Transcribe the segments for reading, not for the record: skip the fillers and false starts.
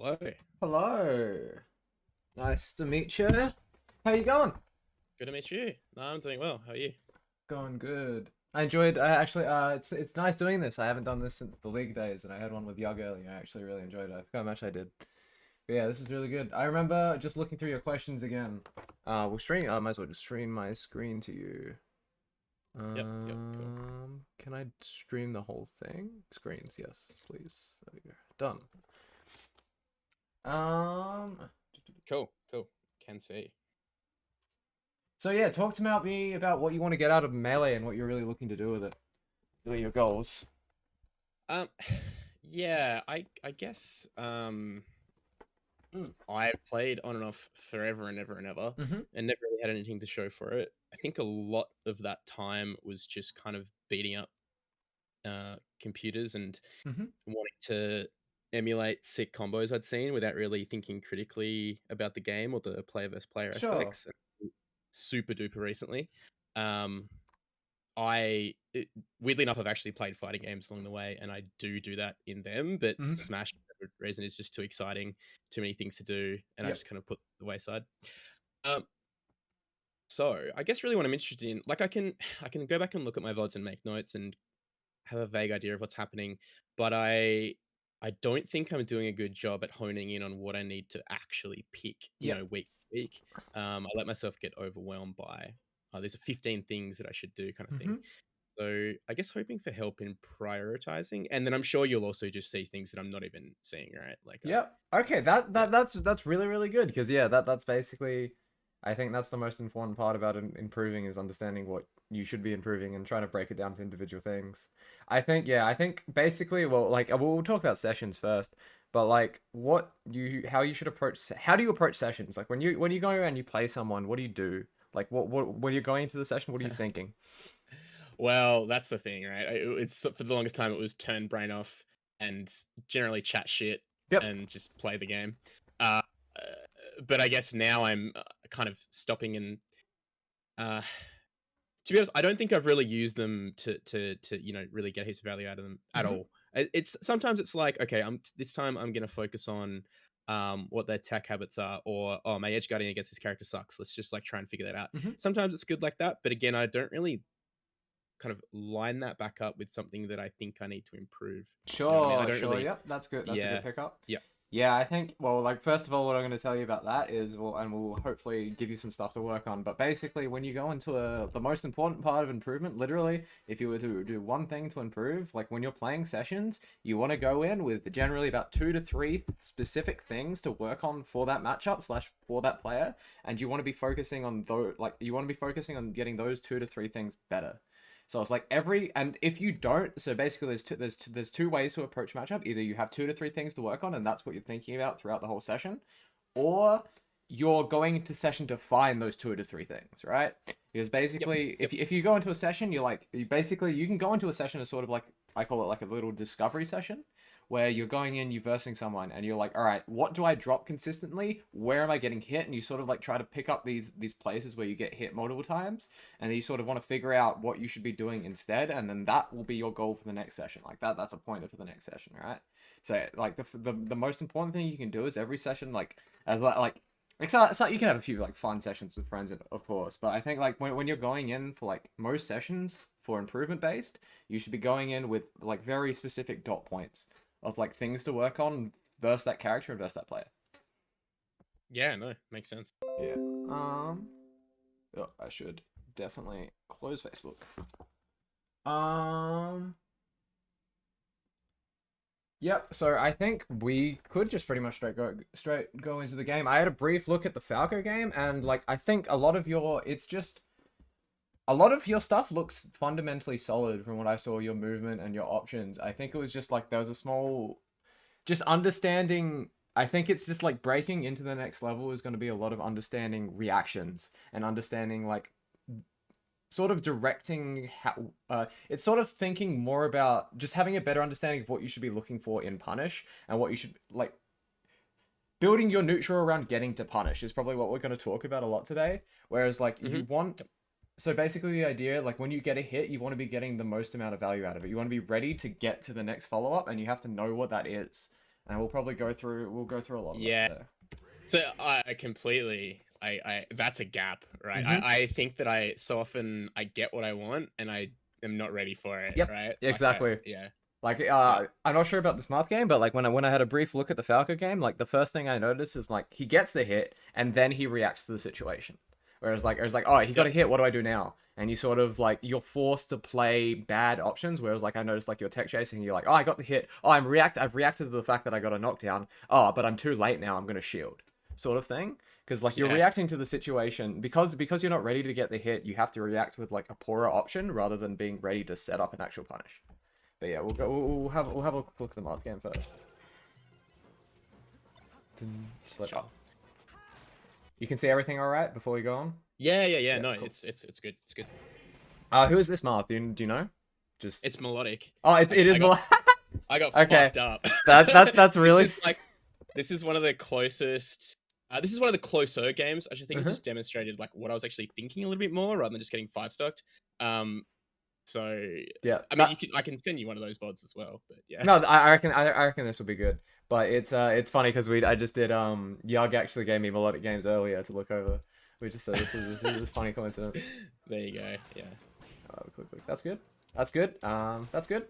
Hello. Hello. Nice to meet you. How you going? Good to meet you. No, I'm doing well. How are you? Going good. I enjoyed. I actually. It's nice doing this. I haven't done this since the league days, and I had one with Yug earlier. I actually really enjoyed it. I forgot how much I did. But yeah, this is really good. I remember just looking through your questions again. We'll stream. I might as well just stream my screen to you. Yep, cool. Can I stream the whole thing? Screens, yes, please. There we go. Done. Cool. Can see. So yeah, talk to me about what you want to get out of Melee and what you're really looking to do with it. Really your goals. Um, yeah, I guess I played on and off forever and ever and ever, Mm-hmm. and never really had anything to show for it. I think a lot of that time was just kind of beating up computers and Mm-hmm. wanting to emulate sick combos I'd seen without really thinking critically about the game or the player versus player Sure. aspects. Super duper recently. Um, I weirdly enough, I've actually played fighting games along the way, and I do that in them. But Mm-hmm. Smash, for whatever reason, is just too exciting, too many things to do, and I Yep. just kind of put the wayside. Um, so I guess really what I'm interested in, like, I can go back and look at my VODs and make notes and have a vague idea of what's happening, but I don't think I'm doing a good job at honing in on what I need to actually pick, Yep. week to week. I let myself get overwhelmed by, these are 15 things that I should do kind of Mm-hmm. thing. So I guess hoping for help in prioritizing, and then I'm sure you'll also just see things that I'm not even seeing, right? Like, Yep. Okay, yeah, that's really good because yeah, that's basically I think that's the most important part about improving is understanding what you should be improving and trying to break it down to individual things. I think basically well like we'll talk about sessions first, but like what you how you should approach how do you approach sessions? Like when you go and you play someone, what do you do? Like what when you're going into the session, what are you thinking? well, that's the thing, right? It's for the longest time it was turn brain off and generally chat shit Yep. and just play the game. Uh, but I guess now I'm kind of stopping and uh, to be honest, I don't think I've really used them to really get a heaps of value out of them at Mm-hmm. all. It's sometimes it's like, okay, I'm this time I'm gonna focus on what their tech habits are, or oh, my edge guarding against this character sucks. Let's just like try and figure that out. Mm-hmm. Sometimes it's good like that, but again, I don't really kind of line that back up with something that I think I need to improve. You know what I mean? I Sure, don't sure. really. Yep, that's good. That's a good Yeah, pickup. yeah, Yeah, I think, well, like, first of all, what I'm going to tell you about that is, well, and we'll hopefully give you some stuff to work on. But basically, when you go into the most important part of improvement, literally, if you were to do one thing to improve, like when you're playing sessions, you want to go in with generally about 2 to 3 specific things to work on for that matchup slash for that player. And you want to be focusing on those, like, you want to be focusing on getting those 2 to 3 things better. So it's like and if you don't, so basically there's two ways to approach matchup. Either you have 2 to 3 things to work on, and that's what you're thinking about throughout the whole session, or you're going into session to find those 2 to 3 things, right? Because yep, basically, yep. if you go into a session, you can go into a session as sort of like I call it like a little discovery session, where you're going in, you're versing someone, and you're like, all right, what do I drop consistently? Where am I getting hit? And you sort of like try to pick up these places where you get hit multiple times, and then you sort of want to figure out what you should be doing instead, and then that will be your goal for the next session. Like that's a pointer for the next session, right? So like the most important thing you can do is every session like as like it's like you can have a few like fun sessions with friends, of course, but I think like when you're going in for like most sessions for improvement based, you should be going in with like very specific dot points of like things to work on versus that character and versus that player. Yeah, no, makes sense. Yeah. Oh, I should definitely close Facebook. Um. Yep. So I think we could just pretty much straight go into the game. I had a brief look at the Falco game, and like I think a lot of your stuff looks fundamentally solid from what I saw. Your movement and your options. I think it was just like there was a small just understanding. I think it's just like breaking into the next level is going to be a lot of understanding reactions and understanding like sort of directing how it's sort of thinking more about just having a better understanding of what you should be looking for in punish and what you should like building your neutral around getting to punish is probably what we're going to talk about a lot today. Whereas like Hmm. you want so basically the idea like when you get a hit you want to be getting the most amount of value out of it. You want to be ready to get to the next follow-up and you have to know what that is. and we'll probably go through a lot of Yeah. that there. So I completely, that's a gap, right? Mhm. I think that I so often I get what I want and I am not ready for it, Yep, right? exactly. Yeah. Like, Yeah. I'm not sure about the Marth game, but like when I had a brief look at the Falco game, like the first thing I noticed is like he gets the hit and then he reacts to the situation. Whereas like, oh, he got a hit. What do I do now? And you sort of like you're forced to play bad options. Whereas like I noticed like you're tech chasing, you're like, oh, I got the hit. Oh, I've reacted to the fact that I got a knockdown. Oh, but I'm too late now. I'm gonna shield, sort of thing. Because like you're Yeah. reacting to the situation because you're not ready to get the hit. You have to react with like a poorer option rather than being ready to set up an actual punish. But yeah, we'll have a quick look at the Marth game first. Just let Sure. You can see everything all right before we go on. Yeah. No, cool. it's good. It's good. Who is this Marth? Do you know? Just It's melodic. oh, it is more. I got Okay. fucked up. That's really This is one of the closest. This is one of the closer games. I should think it Mhm. just demonstrated like what I was actually thinking a little bit more rather than just getting 5-stocked. So yeah. I mean, I can send you one of those VODs as well. But yeah. No, I reckon this would be good. But it's funny because I just did Yug actually gave me melodic games earlier to look over. We just said this is funny coincidence. There you go. Yeah. Quick. That's good. That's good. That's good.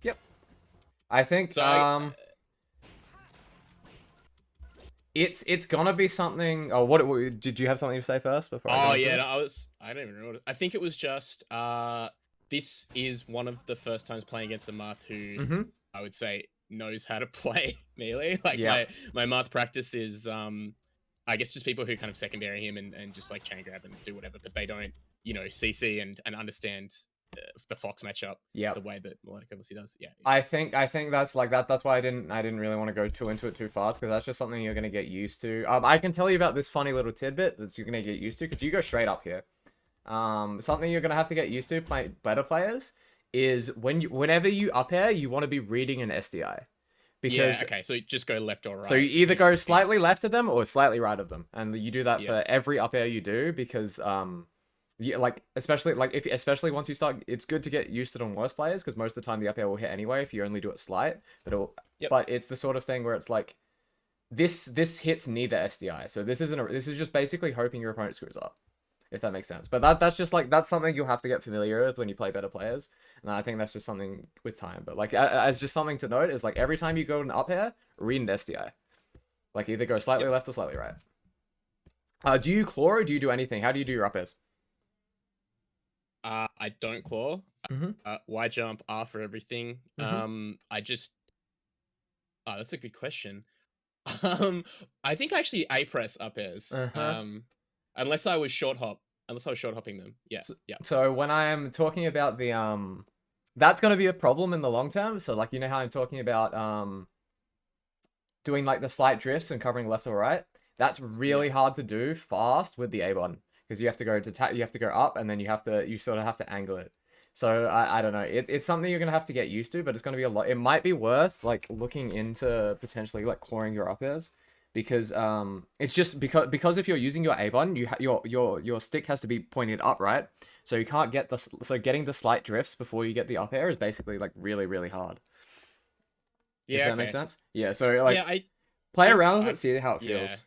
Yep. I think So it's gonna be something. Oh, what did you have something to say first before? Oh yeah, no, I don't even remember. I think it was just this is one of the first times playing against a Marth who I would say knows how to play melee. Like my Marth practice is I guess just people who kind of secondary him and just like chain grab and do whatever, but they don't, CC and understand the Fox matchup the way that Melodic obviously does. Yeah. I think that's like that. That's why I didn't really want to go too into it too fast because that's just something you're gonna get used to. I can tell you about this funny little tidbit that you're gonna get used to because you go straight up here. Something you're gonna have to get used to play better players is whenever you up air, you want to be reading an SDI. Because okay, so you just go left or right. So you either go slightly left of them or slightly right of them, and you do that for every up air you do because especially once you start, it's good to get used to it on worse players because most of the time the up air will hit anyway if you only do it slight. But it's the sort of thing where it's like this hits neither SDI, so this is just basically hoping your opponent screws up, if that makes sense. But that's something you'll have to get familiar with when you play better players, and I think that's just something with time. But like as just something to note is like every time you go an up air, read an SDI, like either go slightly left or slightly right. Do you claw or do you do anything? How do you do your up airs? I don't claw. Y jump, R for everything. I just. Oh, that's a good question. I think actually A press up airs. Unless I was short hopping them. Yeah. So when I am talking about the that's gonna be a problem in the long term. So like how I'm talking about doing like the slight drifts and covering left or right. That's really hard to do fast with the A button because you have to go to you have to go up and then you sort of have to angle it. So I don't know. It's something you're gonna have to get used to, but it's gonna be a lot. It might be worth like looking into potentially like clawing your up airs. Because it's just because if you're using your A button, your stick has to be pointed up, right? So you can't get getting the slight drifts before you get the up air is basically like really hard. Yeah, Does that make sense? Yeah. So like play around with it, see how it feels.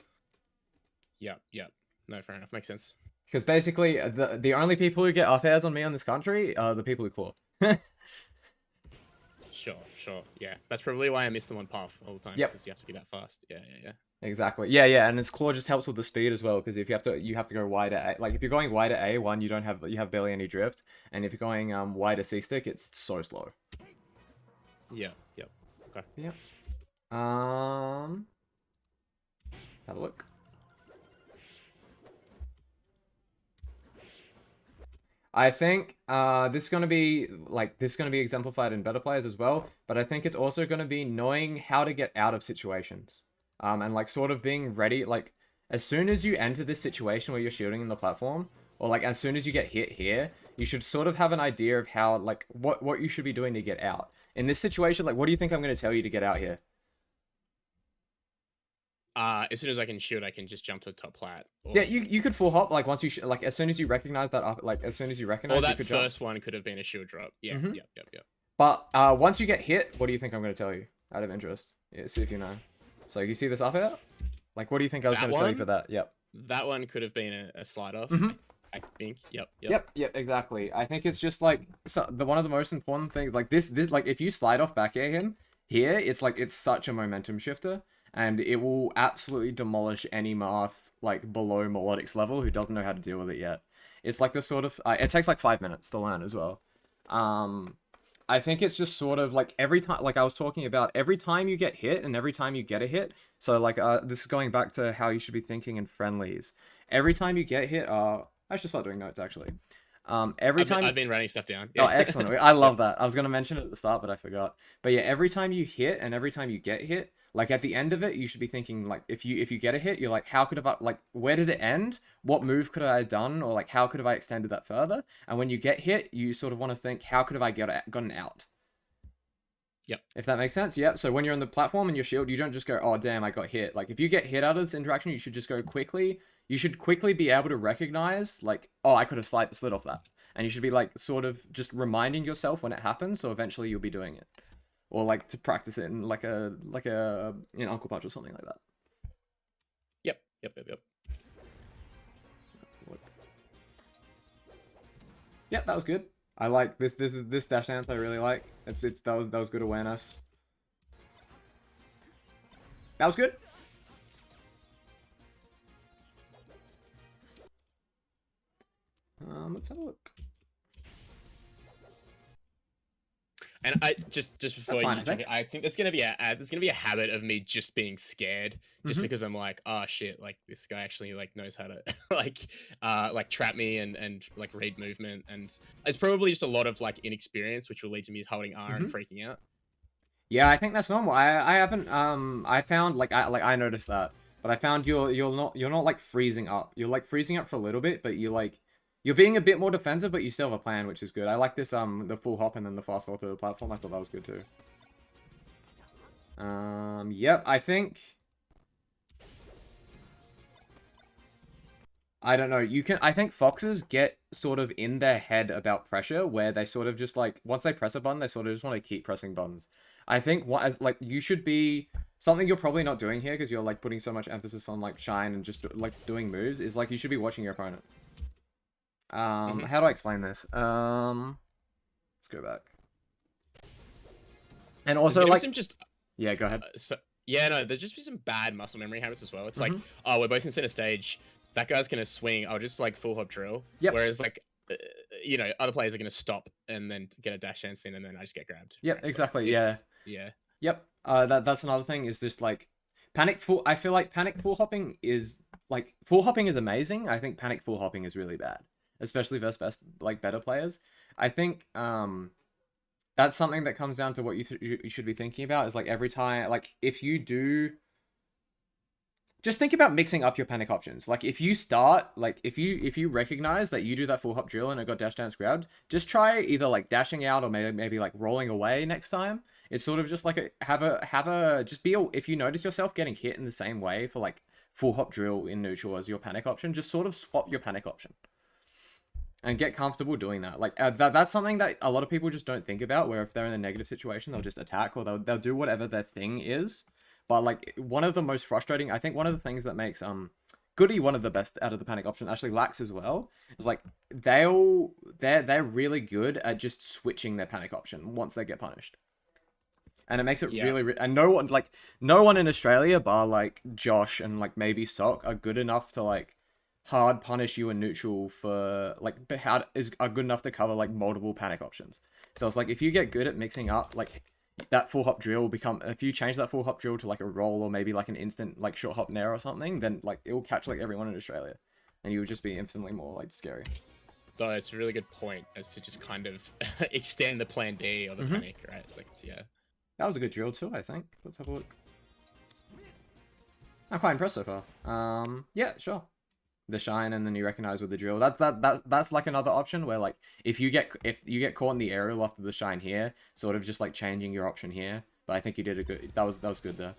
Yeah. No, fair enough. Makes sense. Because basically the only people who get up airs on me on this country are the people who claw. Sure. Yeah, that's probably why I miss them on path all the time. Yep. Because you have to be that fast. Yeah. Exactly. Yeah, and his claw just helps with the speed as well because if you have to go wide at A, like if you're going wide at A1, you have barely any drift, and if you're going wide at C stick, it's so slow. Yeah. Okay. Yep. Have a look. I think this is gonna be exemplified in better players as well, but I think it's also gonna be knowing how to get out of situations. And like sort of being ready, like as soon as you enter this situation where you're shooting in the platform, or like as soon as you get hit here, you should sort of have an idea of how like what you should be doing to get out. In this situation, like what do you think I'm going to tell you to get out here? As soon as I can shoot, I can just jump to the top plat. Yeah, you could full hop like once you like as soon as you recognize that up, like as soon as you recognize. Or that you first one could have been a shield drop. Yeah. Yep. But once you get hit, what do you think I'm going to tell you? Out of interest. Yeah, see if you know. So you see this up here? Like, what do you think I was That going to tell you for one? that? Yep. That one could have been a slide off. Mm-hmm. I think. Yep. Yep, exactly. I think it's just like one of the most important things. Like this, like if you slide off back at him here, it's like it's such a momentum shifter, and it will absolutely demolish any Marth like below Melodic's level who doesn't know how to deal with it yet. It's like the sort of it takes like 5 minutes to learn as well. I think it's just sort of like every time, like I was talking about, every time you get hit and every time you get a hit. So like this is going back to how you should be thinking in friendlies. Every time you get hit, I should start doing notes actually. I've been writing stuff down. Oh, Yeah. excellent. I love that. I was going to mention it at the start, but I forgot. But yeah, every time you hit and every time you get hit, like at the end of it, you should be thinking like if you get a hit, you're like, how could have like where did it end? What move could I have done? Or like how could have I extended that further? And when you get hit, you sort of want to think, how could have I gotten out? Yep. If that makes sense. Yep. So when you're on the platform and your shield, you don't just go, oh damn, I got hit. Like if you get hit out of this interaction, you should just go quickly. You should quickly be able to recognize like, oh, I could have slid off that. And you should be like sort of just reminding yourself when it happens, so eventually you'll be doing it. Or like to practice it in like a Uncle Punch or something like that. Yep. Yep, that was good. I like this dash dance. I really like. That was good awareness. That was good. Let's have a look. And I just before That's fine, you jump in, I think there's gonna be a habit of me just being scared, just because I'm like, oh shit, like this guy actually like knows how to like trap me and like read movement, and it's probably just a lot of like inexperience, which will lead to me holding R and freaking out. Yeah, I think that's normal. I haven't I found I noticed that, but I found you're not like freezing up. You're like freezing up for a little bit, but you're being a bit more defensive, but you still have a plan, which is good. I like this the full hop and then the fast fall to the platform. I thought that was good too. Yep, I think I don't know. I think foxes get sort of in their head about pressure where they sort of just like once they press a button, they sort of just want to keep pressing buttons. I think you should be something you're probably not doing here because you're like putting so much emphasis on like shine and just like doing moves is like you should be watching your opponent. How do I explain this? Let's go back. And also like yeah, go ahead. No, there's just some bad muscle memory habits as well. It's like, oh, we're both in center stage. That guy's gonna swing. I'll just like full hop drill. Yep. Whereas like, you know, other players are gonna stop and then get a dash dance in, and then I just get grabbed. Yep, right? exactly. So yeah. Yep. That's another thing. Is just like I feel like panic full hopping is like full hopping is amazing. I think panic full hopping is really bad, especially versus better players. I think that's something that comes down to what you should be thinking about is like every time, like if you do, just think about mixing up your panic options. Like if you start, like if you recognize that you do that full hop drill and it got dash dance grabbed, just try either like dashing out or maybe like rolling away next time. It's sort of just like if you notice yourself getting hit in the same way for like full hop drill in neutral as your panic option, just sort of swap your panic option. And get comfortable doing that. Like that's something that a lot of people just don't think about. Where if they're in a negative situation, they'll just attack or they'll do whatever their thing is. But like one of the most frustrating, I think one of the things that makes Goody one of the best out of the panic option, actually Lax as well, is like they're really good at just switching their panic option once they get punished. And it makes it really and no one in Australia bar like Josh and like maybe Sock are good enough to like hard punish you in neutral for like are good enough to cover like multiple panic options. So it's like if you get good at mixing up like that full hop drill will become, if you change that full hop drill to like a roll or maybe like an instant like short hop nair or something, then like it will catch like everyone in Australia and you would just be infinitely more like scary. So it's a really good point as to just kind of extend the plan B or the panic, right? Like that was a good drill too, I think. Let's have a look. I'm quite impressed so far. Yeah, sure. The shine and then you recognize with the drill. That's like another option where like if you get caught in the aerial after the shine here, sort of just like changing your option here. But I think you did a good. That was good there.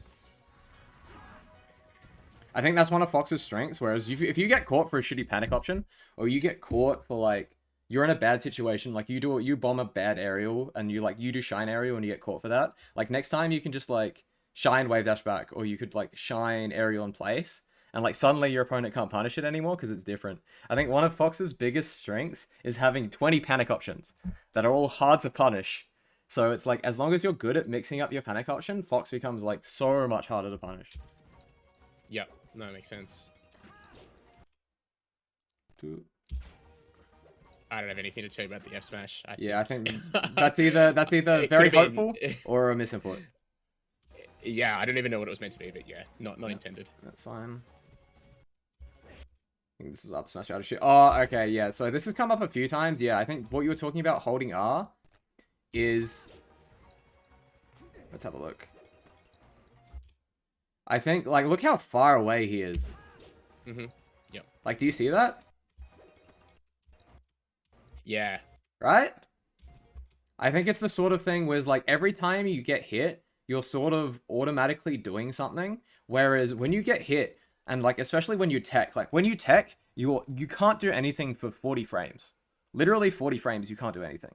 I think that's one of Fox's strengths. Whereas if you get caught for a shitty panic option, or you get caught for like you're in a bad situation, like you bomb a bad aerial and you do shine aerial and you get caught for that. Like next time you can just like shine wave dash back, or you could like shine aerial in place, and like suddenly your opponent can't punish it anymore because it's different. I think one of Fox's biggest strengths is having 20 panic options that are all hard to punish. So it's like, as long as you're good at mixing up your panic option, Fox becomes like so much harder to punish. Yep, no, that makes sense. I don't have anything to tell you about the F smash. I think that's either very hopeful or a misinput. Yeah, I don't even know what it was meant to be, but yeah, not intended. That's fine. I think this is up smash out of shit. Oh, okay, yeah. So this has come up a few times. Yeah, I think what you were talking about holding R is... Let's have a look. I think, like, look how far away he is. Mm-hmm. Yep. Like, do you see that? Yeah. Right? I think it's the sort of thing where, like, every time you get hit, you're sort of automatically doing something. Whereas when you get hit, and, like, especially when you tech, like, when you tech, you can't do anything for 40 frames. Literally 40 frames, you can't do anything.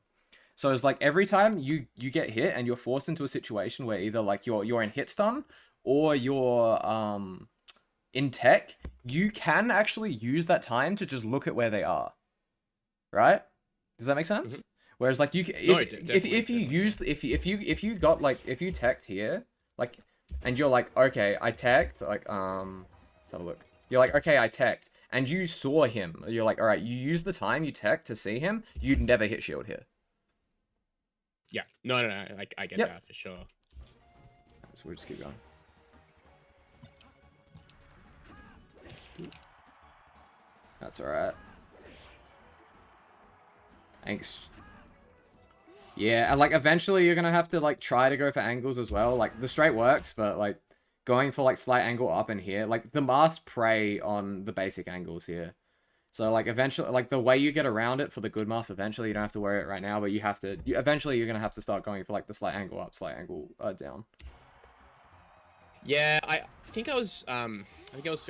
So it's like every time you get hit and you're forced into a situation where either like you're in hit stun or you're in tech, you can actually use that time to just look at where they are. Right? Does that make sense? Mm-hmm. Whereas like if you got like if you teched here, like, and you're like, okay, I teched, like let's have a look. You're like, okay, I teched, and you saw him. You're like, all right, you use the time you teched to see him. You'd never hit shield here. Yeah. No. I get that for sure. So we'll just keep going. That's alright. Thanks. Yeah, and like eventually you're gonna have to like try to go for angles as well. Like the straight works, but like going for like slight angle up in here, like the Marths prey on the basic angles here. So like eventually, like the way you get around it for the good Marth, eventually you don't have to worry it right now, but you have to. Eventually you're gonna have to start going for like the slight angle up, slight angle down. Yeah, I think I was. I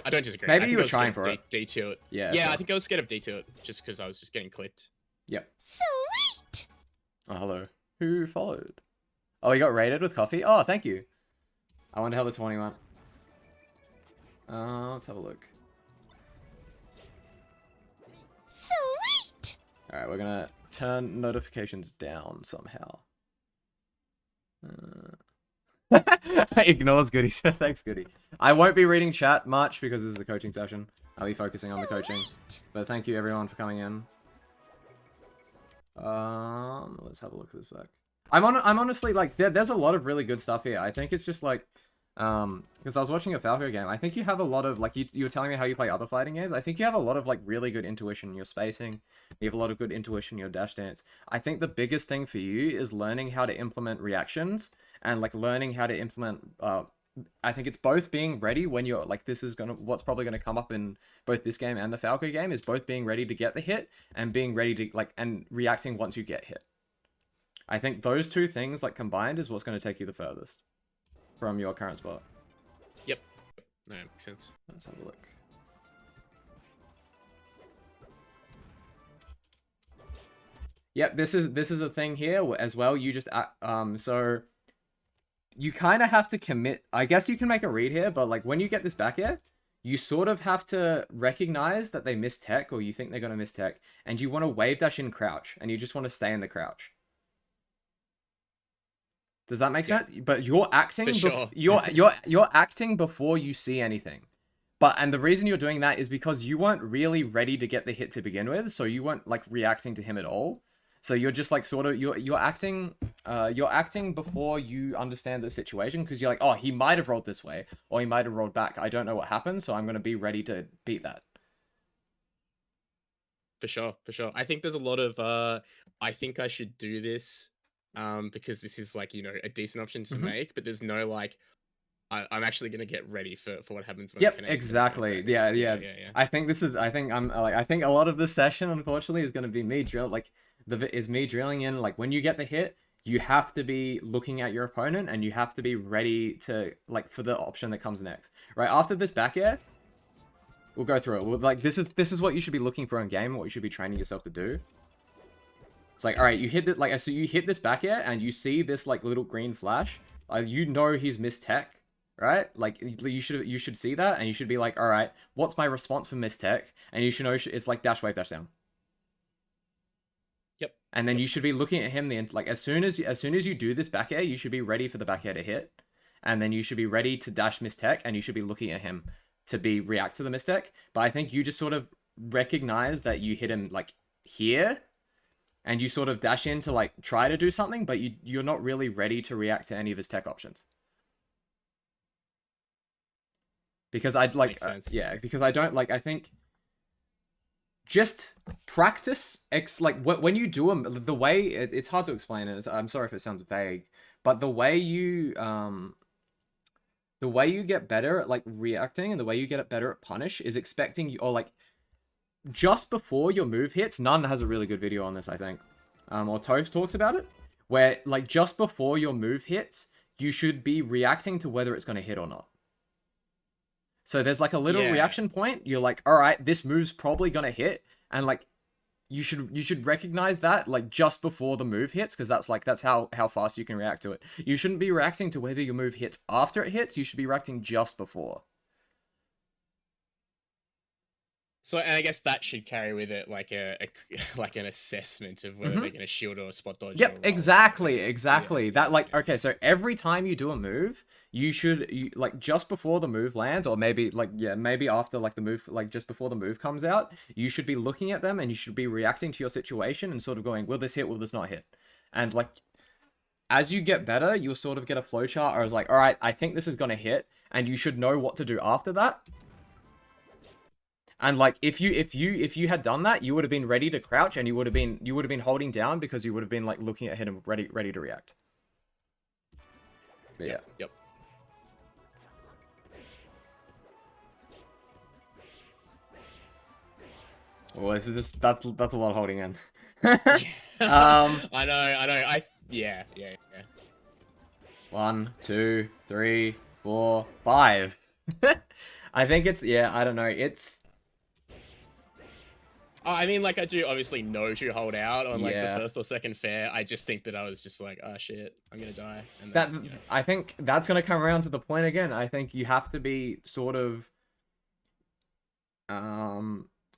don't disagree. Maybe you were trying for it. D to it. Yeah. Yeah, I think I was scared of D to it just because I was just getting clipped. Yep. Sweet. Oh, hello. Who followed? Oh, you got raided with coffee. Oh, thank you. I wonder how the 20 went. Let's have a look. Sweet. Alright, we're gonna turn notifications down somehow. Ignores Goody. Thanks, Goody. I won't be reading chat much because this is a coaching session. I'll be focusing on the coaching. But thank you everyone for coming in. Let's have a look at this back. I'm honestly like there's a lot of really good stuff here. I think it's just like because I was watching a Falco game. I think you have a lot of like you were telling me how you play other fighting games. I think you have a lot of like really good intuition in your spacing. You have a lot of good intuition in your dash dance. I think the biggest thing for you is learning how to implement reactions and like learning how to implement I think it's both being ready when you're like what's probably gonna come up in both this game and the Falco game is both being ready to get the hit and being ready to like and reacting once you get hit. I think those two things like combined is what's gonna take you the furthest from your current spot. Yep. No, that makes sense. Let's have a look. Yep, this is a thing here as well. You just so you kind of have to commit. I guess you can make a read here, but like when you get this back air, you sort of have to recognize that they missed tech or you think they're going to miss tech, and you want to wave dash in crouch, and you just want to stay in the crouch. Does that make sense? But you're acting sure. you're acting before you see anything. And the reason you're doing that is because you weren't really ready to get the hit to begin with, so you weren't like reacting to him at all. So you're just like sort of you're acting before you understand the situation because you're like, oh, he might have rolled this way or he might have rolled back. I don't know what happened, so I'm going to be ready to beat that. For sure. I think there's a lot of I think I should do this because this is like, you know, a decent option to make, but there's no like I'm actually going to get ready for what happens when I connect. Exactly. Yeah. I think a lot of this session unfortunately is going to be me drilling in like when you get the hit, you have to be looking at your opponent and you have to be ready to like for the option that comes next. Right after this back air, we'll go through it. Like this is what you should be looking for in game, what you should be training yourself to do. It's like, all right, you hit it, like, so you hit this back air and you see this like little green flash. You know he's missed tech, right? Like you should see that and you should be like, all right, what's my response for missed tech? And you should know it's like dash wave dash down. Yep. And then you should be looking at him like as soon as you do this back air, you should be ready for the back air to hit. And then you should be ready to dash miss tech and you should be looking at him to be react to the miss tech. But I think you just sort of recognize that you hit him like here and you sort of dash in to like try to do something, but you're not really ready to react to any of his tech options. Because I'd like, because I don't like, I think just practice like when you do them, the way it's hard to explain it. I'm sorry if it sounds vague, but the way you get better at like reacting and the way you get better at punish is expecting you, or like just before your move hits. None has a really good video on this, I think, or Toast talks about it, where like just before your move hits, you should be reacting to whether it's going to hit or not. So there's like a little reaction point. You're like, all right, this move's probably going to hit. And like, you should recognize that like just before the move hits. Cause that's how fast you can react to it. You shouldn't be reacting to whether your move hits after it hits. You should be reacting just before. So, and I guess that should carry with it like like an assessment of whether they're going to shield or spot dodge. Yep, exactly. Yeah. That like, okay, so every time you do a move, you like just before the move lands, or maybe like, maybe after like the move, like just before the move comes out, you should be looking at them and you should be reacting to your situation and sort of going, will this hit, will this not hit? And like, as you get better, you'll sort of get a flowchart or it's like, all right, I think this is going to hit, and you should know what to do after that. And like if you had done that, you would have been ready to crouch and you would have been holding down because you would have been like looking at him ready to react. But yeah. Yep. Well, that's a lot of holding in. I know. Yeah. 1, 2, 3, 4, 5. I think it's I don't know. It's. I mean, like, I do obviously know to hold out on, like, the first or second fair. I just think that I was just like, oh, shit, I'm gonna die. And then, I think that's gonna come around to the point again. I think you have to be sort of...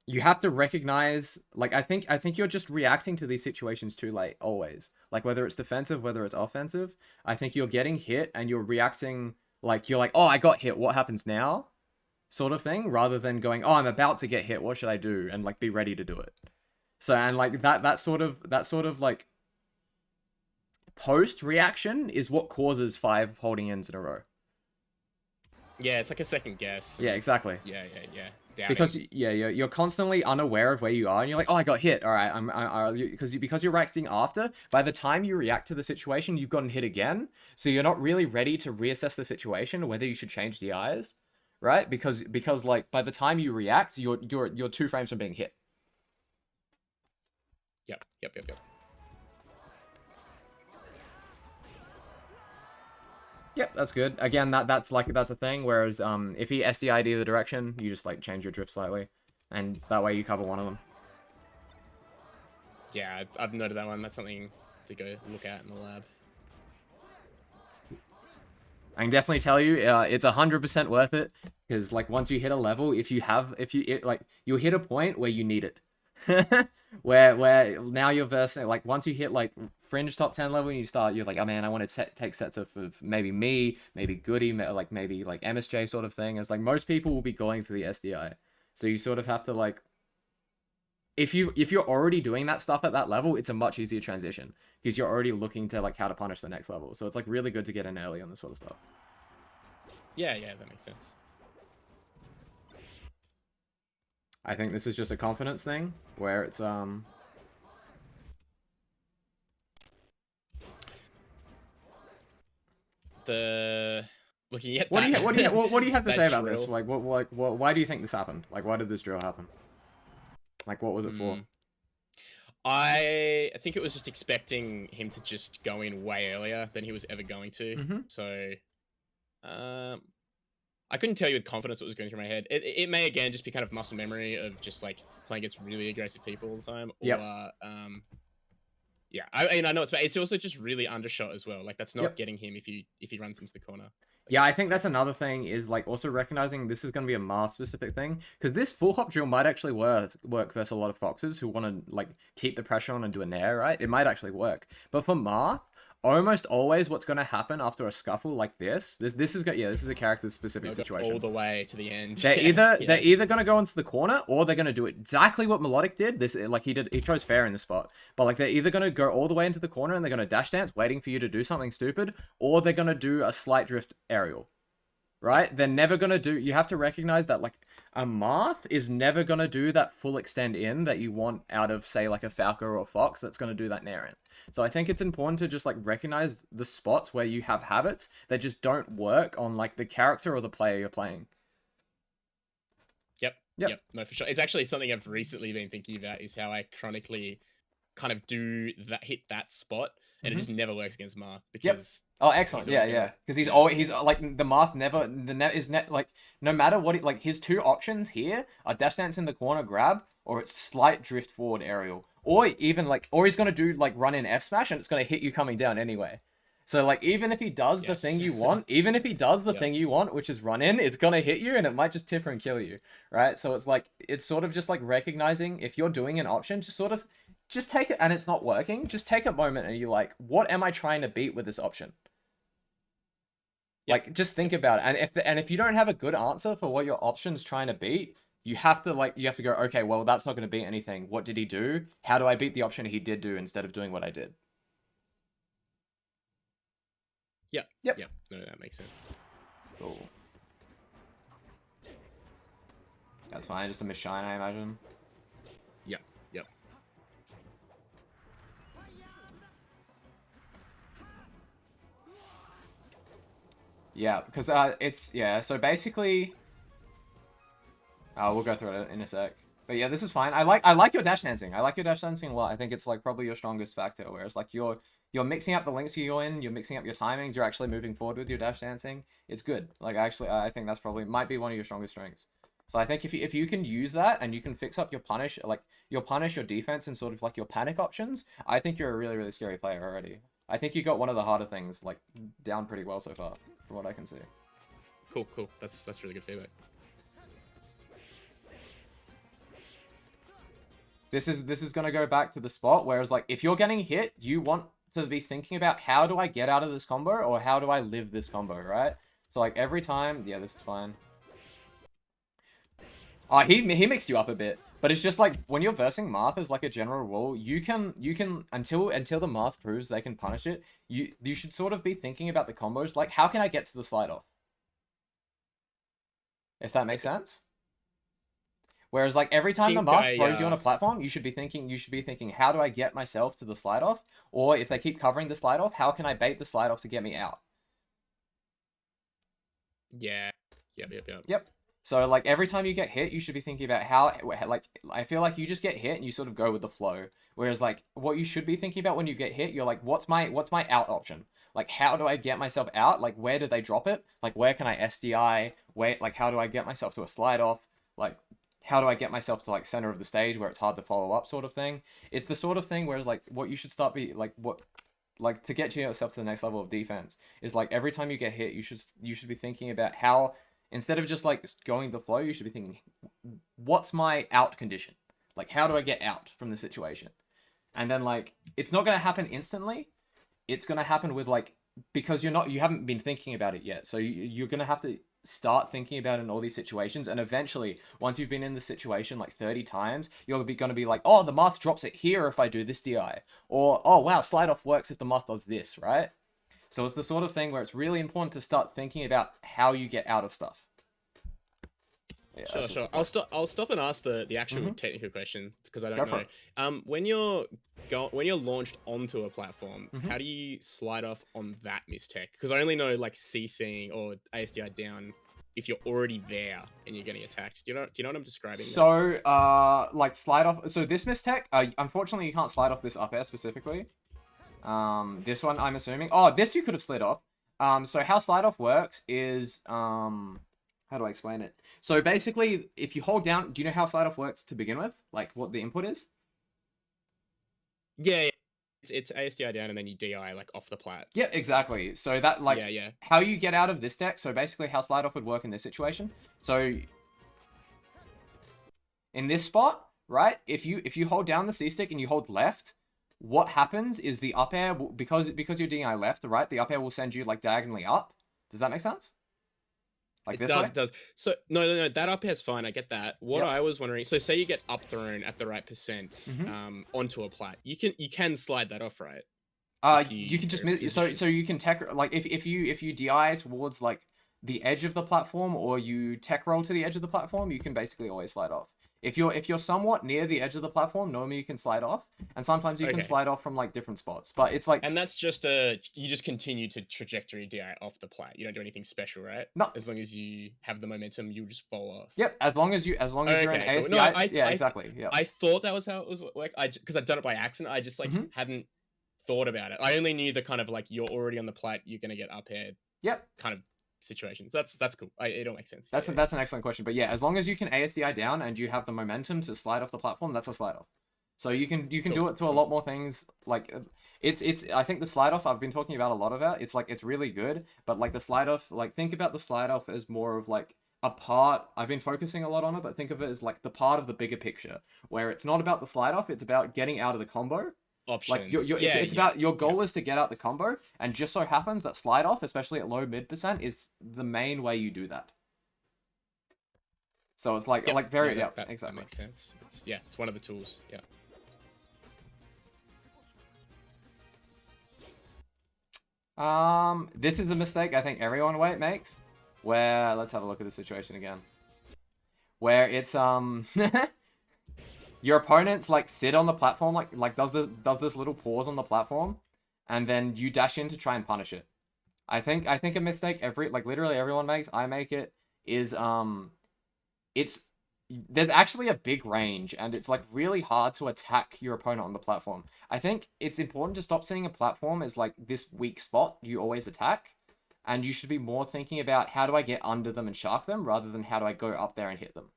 you have to recognize... Like, I think you're just reacting to these situations too late, always. Like, whether it's defensive, whether it's offensive. I think you're getting hit and you're reacting... Like, you're like, oh, I got hit, what happens now? Sort of thing, rather than going, oh, I'm about to get hit, what should I do? And like be ready to do it. So, and like that sort of like post reaction is what causes 5 holding ins in a row. Yeah, it's like a second guess. Yeah, exactly. Yeah. Doubting. Because you're constantly unaware of where you are, and you're like, oh, I got hit. All right, because you're reacting after. By the time you react to the situation, you've gotten hit again. So you're not really ready to reassess the situation or whether you should change the eyes. Right? Because like by the time you react, you're 2 frames from being hit. Yep. Yep, that's good. Again, that's a thing. Whereas if he SDI'd either direction, you just like change your drift slightly, and that way you cover one of them. Yeah, I've noted that one. That's something to go look at in the lab. I can definitely tell you, it's 100% worth it, because like once you hit a level, you'll hit a point where you need it, where now you're versing. Like once you hit like fringe top 10 level, and you're like, oh man, I want to take sets of maybe me, maybe Goody, maybe like MSJ sort of thing. It's like most people will be going for the SDI, so you sort of have to like. If you're already doing that stuff at that level, it's a much easier transition because you're already looking to like how to punish the next level. So it's like really good to get in early on this sort of stuff. Yeah, that makes sense. I think this is just a confidence thing where it's looking at what do you have to say about drill. this? Like why do you think this happened? Like why did this drill happen? Like, what was it for? I think it was just expecting him to just go in way earlier than he was ever going to. So, I couldn't tell you with confidence what was going through my head. It may, again, just be kind of muscle memory of just, like, playing against really aggressive people all the time. Or, Yeah, I know it's also just really undershot as well. Like that's not Yep. getting him if he runs into the corner. Like, Yeah, I think that's another thing is like also recognizing this is going to be a Marth specific thing because this full hop drill might actually work versus a lot of foxes who want to like keep the pressure on and do a nair, right? It might actually work, but for Marth, almost always what's going to happen after a scuffle like this is this is a character specific they'll go situation. all the way to the end. They're Yeah, yeah. they're either gonna go into the corner or they're gonna do exactly what Melodic did. This like he chose fair in the spot, but like they're either gonna go all the way into the corner and they're gonna dash dance, waiting for you to do something stupid, or they're gonna do a slight drift aerial. Right? They're never gonna do. You have to recognize that like a Marth is never gonna do that full extend in that you want out of say like a Falco or a Fox that's gonna do that nair in. So I think it's important to just like recognize the spots where you have habits that just don't work on like the character or the player you're playing. Yep. No, for sure. It's actually something I've recently been thinking about is how I chronically kind of do that, hit that spot, and it just never works against Marth because. Oh, excellent. Yeah. Because he's like the Marth never like no matter what like his two options here are dash dance in the corner grab or it's slight drift forward aerial or even like or he's gonna do like run in F smash and it's gonna hit you coming down anyway. So like even if he does the thing you want, thing you want, which is run in, it's gonna hit you and it might just tipper and kill you, right? So it's like it's sort of just like recognizing if you're doing an option, just take it and it's not working, just take a moment and you're like, what am I trying to beat with this option? Like just think about it. And if you don't have a good answer for what your option's trying to beat, you have to go, okay, well that's not gonna beat anything. What did he do? How do I beat the option he did do instead of doing what I did? Yep. No, that makes sense. Cool. That's fine, just a misshine, I imagine. Yep. Yeah, because so basically we'll go through it in a sec. But yeah, this is fine. I like your dash dancing. I like your dash dancing a lot. I think it's like probably your strongest factor, whereas like you're mixing up the links you're in, you're mixing up your timings, you're actually moving forward with your dash dancing. It's good. Like actually I think that's probably might be one of your strongest strengths. So I think if you can use that and you can fix up your punish, your defense and sort of like your panic options, I think you're a really, really scary player already. I think you got one of the harder things like down pretty well so far, from what I can see. Cool. That's really good feedback. This is gonna go back to the spot, whereas like if you're getting hit, you want to be thinking about how do I get out of this combo or how do I live this combo, right? So like every time, yeah, this is fine. He mixed you up a bit, but it's just like when you're versing Marth as like a general rule, you can until the Marth proves they can punish it, you should sort of be thinking about the combos like how can I get to the slide off? If that makes sense. Whereas like every time the Marth throws you on a platform, you should be thinking how do I get myself to the slide off? Or if they keep covering the slide off, how can I bait the slide off to get me out? Yeah. Yep. So like every time you get hit, you should be thinking about how like I feel like you just get hit and you sort of go with the flow. Whereas like what you should be thinking about when you get hit, you're like, what's my out option? Like how do I get myself out? Like where do they drop it? Like where can I SDI? Where like how do I get myself to a slide off? Like how do I get myself to like center of the stage where it's hard to follow up sort of thing? It's the sort of thing whereas like what you should start be like what like to get yourself to the next level of defense is like every time you get hit, you should be thinking about how instead of just like going the flow, you should be thinking, what's my out condition? Like, how do I get out from the situation? And then like, it's not going to happen instantly. It's going to happen with like, because you haven't been thinking about it yet. So you're going to have to start thinking about it in all these situations. And eventually, once you've been in the situation like 30 times, you're going to be like, oh, the Marth drops it here if I do this DI. Or, oh, wow, slide off works if the Marth does this, right? So it's the sort of thing where it's really important to start thinking about how you get out of stuff. Yeah, sure. I'll stop and ask the actual technical question because I don't know. When you're launched onto a platform, how do you slide off on that mistech? Because I only know like CCing or ASDI down if you're already there and you're getting attacked. Do you know what I'm describing? So like slide off. So this mistech, unfortunately you can't slide off this up air specifically. This one I'm assuming. Oh, this you could have slid off. So how slide off works is how do I explain it? So basically, if you hold down, do you know how slide off works to begin with? Like what the input is? Yeah. it's ASDI down and then you DI like off the plat. Yeah, exactly. So that like Yeah. how you get out of this deck. So basically, how slide off would work in this situation. So in this spot, right? If you hold down the C stick and you hold left, what happens is the up air because you're DI left, right? The up air will send you like diagonally up. Does that make sense? Like It this does, way? it does. So no, that up air's fine. I get that. What Yep. I was wondering, so say you get up thrown at the right percent, onto a plat, you can slide that off, right? You can just miss, so you can tech like if you DI towards like the edge of the platform or you tech roll to the edge of the platform, you can basically always slide off. If you're somewhat near the edge of the platform, normally you can slide off, and sometimes you can slide off from like different spots. But it's like, and that's just you just continue to trajectory DI off the plat. You don't do anything special, right? No. As long as you have the momentum, you just fall off. Yep. As long as you're in ASDI, cool. No, yeah, exactly. Yeah. I thought that was how it was like. Because I'd done it by accident. I just like hadn't thought about it. I only knew the kind of like you're already on the plat, you're gonna get up aired. Yep. Kind of situations. That's cool. It all makes sense. That's an excellent question. But yeah, as long as you can ASDI down and you have the momentum to slide off the platform, that's a slide off. So you can do it to a lot more things. Like it's I think the slide off I've been talking about a lot about. It's like it's really good, but like the slide off, like think about the slide off as more of like a part. I've been focusing a lot on it, but think of it as like the part of the bigger picture where it's not about the slide off, it's about getting out of the combo. Options. Like it's about your goal is to get out the combo, and just so happens that slide off, especially at low mid percent, is the main way you do that. So it's like very that exactly. That makes sense. It's one of the tools. Yeah. This is the mistake I think everyone makes. Where let's have a look at the situation again. Where it's your opponents like sit on the platform, like does this little pause on the platform, and then you dash in to try and punish it. I think a mistake literally everyone makes, I make it, is there's actually a big range, and it's like really hard to attack your opponent on the platform. I think it's important to stop seeing a platform as like this weak spot you always attack, and you should be more thinking about how do I get under them and shark them rather than how do I go up there and hit them.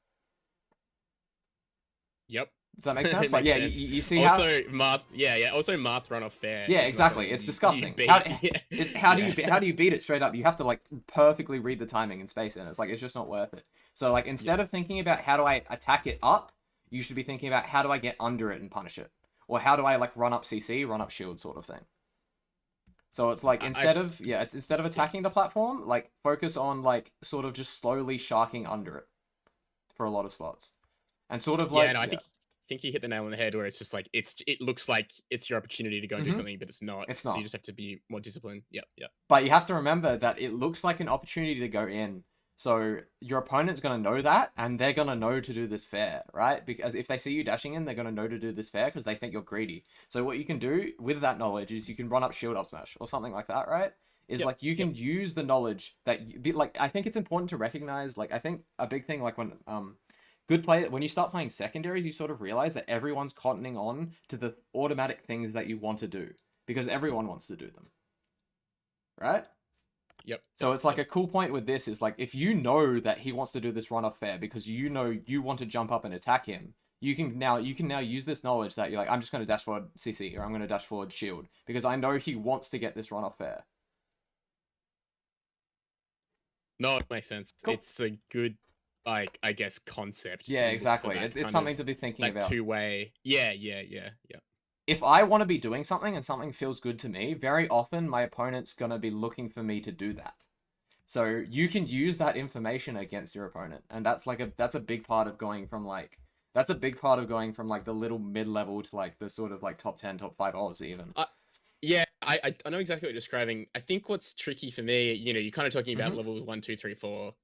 Yep. Does that make sense? Like, yeah, you see also, Marth, also Marth run off fair. Yeah, exactly. It's disgusting. How do you beat it straight up? You have to like perfectly read the timing and space in it. It's like it's just not worth it. So like instead of thinking about how do I attack it up, you should be thinking about how do I get under it and punish it, or how do I like run up CC, run up shield sort of thing. So it's like instead of attacking the platform, like focus on like sort of just slowly sharking under it for a lot of spots, and sort of like I think you hit the nail on the head where it's just like it looks like it's your opportunity to go and do something, but it's not. It's not. So you just have to be more disciplined. Yep. But you have to remember that it looks like an opportunity to go in. So your opponent's going to know that, and they're going to know to do this fair, right? Because if they see you dashing in, they're going to know to do this fair because they think you're greedy. So what you can do with that knowledge is you can run up shield up smash or something like that, right? Like you can use the knowledge that I think it's important to recognize, like I think a big thing like when when you start playing secondaries, you sort of realize that everyone's cottoning on to the automatic things that you want to do because everyone wants to do them. Right? Yep. So it's like a cool point with this is like if you know that he wants to do this run off fair because you know you want to jump up and attack him, you can now use this knowledge that you're like, I'm just going to dash forward CC or I'm going to dash forward shield because I know he wants to get this run off fair. No, it makes sense. Cool. It's a good, like, I guess, concept. Yeah, exactly. It's something to be thinking about. Two-way. Yeah. If I want to be doing something and something feels good to me, very often my opponent's going to be looking for me to do that. So you can use that information against your opponent. And that's a big part of going from like the little mid-level to like the sort of like top 10, top 5 odds even. Yeah, I know exactly what you're describing. I think what's tricky for me, you're kind of talking about levels 1, 2, 3, 4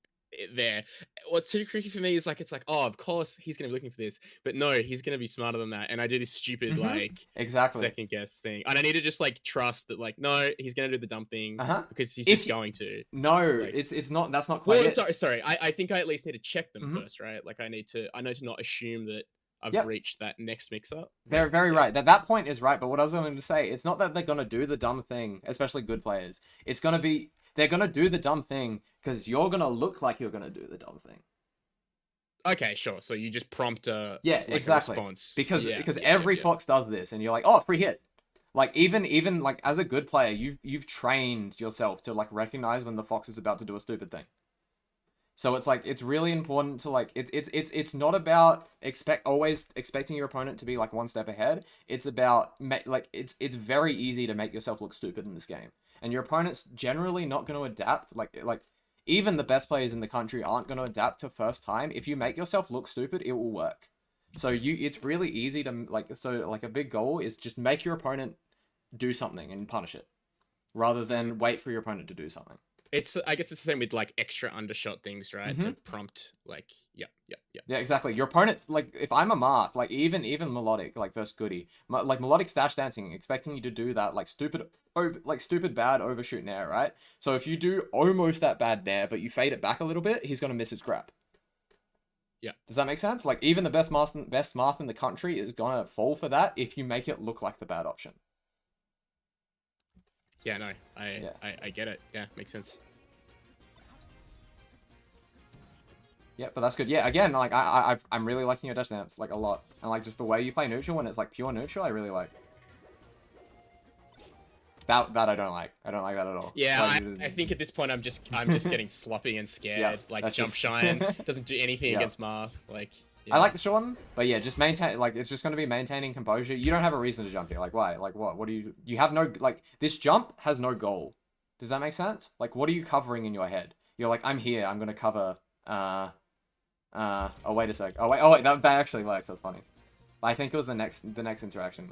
there. What's too tricky for me is like, it's like, oh, of course he's going to be looking for this, but no, he's going to be smarter than that. And I do this stupid second guess thing. And I need to just like trust that like, no, he's going to do the dumb thing because he's just going to. No, like, it's not, that's not quite it. Sorry. I think I at least need to check them first, right? Like I know to not assume that I've reached that next mix-up. They're very right. That point is right, but what I was going to say, it's not that they're going to do the dumb thing, especially good players. It's going to be, they're going to do the dumb thing because you're going to look like you're going to do the dumb thing. Okay, sure. So you just prompt a exactly. response. Because every Fox does this, and you're like, oh, free hit. Like even like as a good player, you've trained yourself to like recognize when the fox is about to do a stupid thing. So it's like it's really important to like it's not about always expecting your opponent to be like one step ahead. It's about like it's very easy to make yourself look stupid in this game, and your opponent's generally not going to adapt. Like even the best players in the country aren't going to adapt to first time. If you make yourself look stupid, it will work. So it's really easy to like a big goal is just make your opponent do something and punish it, rather than wait for your opponent to do something. I guess it's the same with like extra undershot things, right? To prompt like, yep. Yeah, exactly. Your opponent, like if I'm a Marth, like even melodic, like versus Goody, like melodic dash dancing, expecting you to do that like stupid bad overshoot nair, right? So if you do almost that bad nair, but you fade it back a little bit, he's gonna miss his grab. Yeah. Does that make sense? Like even the best Marth in the country is gonna fall for that if you make it look like the bad option. Yeah, no, I get it. Yeah, makes sense. Yeah, but that's good. Yeah, again, like I'm really liking your dash dance like a lot, and like just the way you play neutral when it's like pure neutral, I really like. That I don't like. I don't like that at all. Yeah, I think at this point I'm just getting sloppy and scared. Yeah, like jump shine doesn't do anything Yeah. against Marth. Like yeah. I like the short one, but yeah, just maintain. Like it's just going to be maintaining composure. You don't have a reason to jump here. Like why? Like what? What do you? You have no like this jump has no goal. Does that make sense? Like what are you covering in your head? You're like I'm here. I'm going to cover. Oh wait a sec. Oh wait. That actually works. That's funny. I think it was the next interaction.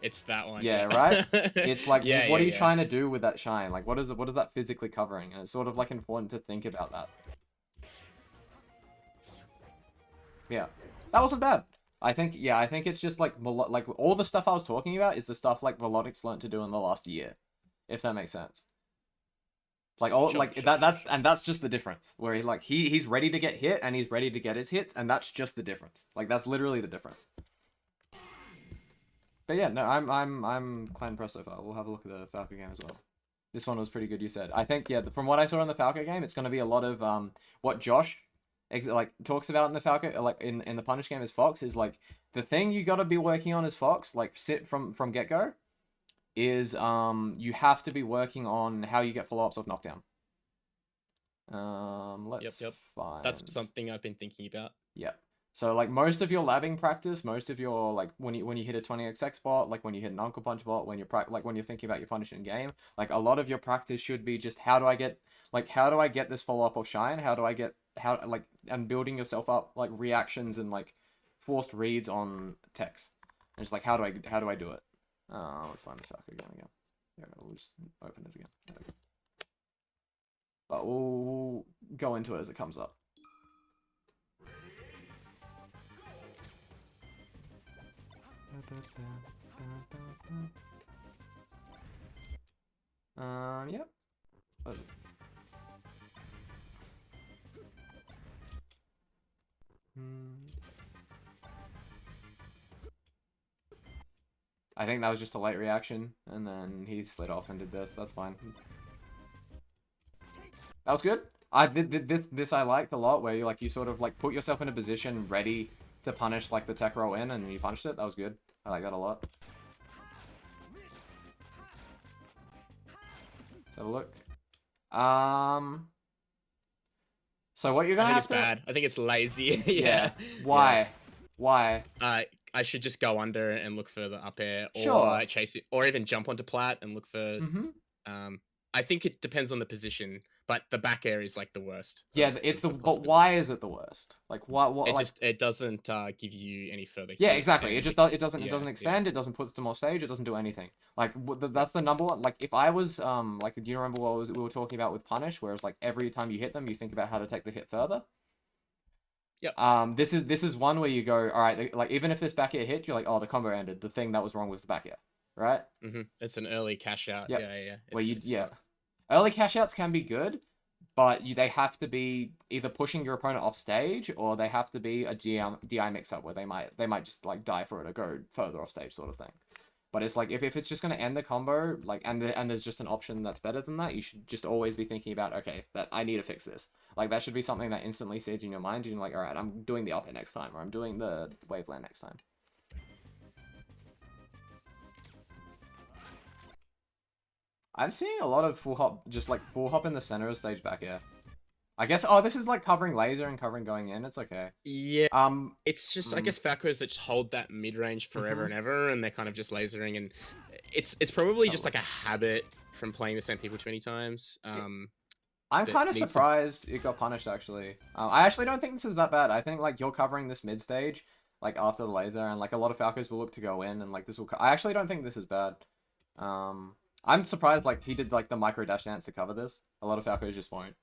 It's that one. Yeah, right? It's like, Yeah, what are yeah, you trying to do with that shine? Like, what is that physically covering? And it's sort of like important to think about that. Yeah, that wasn't bad. I think it's just like all the stuff I was talking about is the stuff like Melodic's learned to do in the last year, if that makes sense. Like that's just the difference. Where he's ready to get hit and he's ready to get his hits, and that's just the difference. Like that's literally the difference. But yeah, no, I'm quite impressed so far. We'll have a look at the Falco game as well. This one was pretty good, you said. I think yeah, from what I saw in the Falco game, it's going to be a lot of what Josh like talks about in the Falco, like in the Punish game as Fox, is like the thing you got to be working on as Fox, like sit from get go, is you have to be working on how you get follow ups off knockdown. Let's find. That's something I've been thinking about. Yeah. So like most of your labbing practice, most of your like when you hit a 20xx bot, like when you hit an Uncle Punch bot, when you're when you're thinking about your punish in game, like a lot of your practice should be just how do I get this follow up of shine? And building yourself up like reactions and like forced reads on techs. And just like how do I do it? Let's find this Falco again. Yeah, we'll just open it again. There we go. But we'll go into it as it comes up. Yep. I think that was just a late reaction, and then he slid off and did this. That's fine. That was good. This I liked a lot, where you sort of like put yourself in a position ready to punish like the tech roll in, and you punished it. That was good. I like that a lot. Let's have a look. So what you're gonna have to... bad. I think it's lazy. Yeah. Why? Yeah. Why? I should just go under and look for the up air, or Sure. chase it, or even jump onto plat and look for. I think it depends on the position, but the back air is like the worst. Yeah, it's the. But why is it the worst? Like why? What? It doesn't give you any further. Yeah, exactly. It doesn't extend. Yeah. It doesn't put it to more stage. It doesn't do anything. Like that's the number one. Like if I was like, do you remember what we were talking about with punish? Whereas like every time you hit them, you think about how to take the hit further. Yep. This is one where you go, all right, like even if this back air hit, you're like, oh, the combo ended. The thing that was wrong was the back air, right? It's an early cash out. Yep. Yeah. Early cash outs can be good, but they have to be either pushing your opponent off stage, or they have to be a DI mix up where they might just like die for it or go further off stage sort of thing. But it's like if it's just gonna end the combo, like and there's just an option that's better than that, you should just always be thinking about, okay, that I need to fix this. Like that should be something that instantly seeds in your mind, and you're like, all right, I'm doing the up air next time, or I'm doing the waveland next time. I'm seeing a lot of full hop, just like full hop in the center of the stage back here. I guess, oh, this is like covering laser and covering going in. It's okay. Yeah. Um, It's just, I guess, Falcos that just hold that mid range forever and ever, and they're kind of just lasering, and it's probably just like a habit from playing the same people too many times. I'm That kind of needs to. surprised it got punished, actually. I actually don't think this is that bad. I think, like, you're covering this mid stage, like, after the laser, and, like, a lot of Falcos will look to go in, and, like, this will... I actually don't think this is bad. I'm surprised, like, he did, like, the micro dash dance to cover this. A lot of Falcos just won't.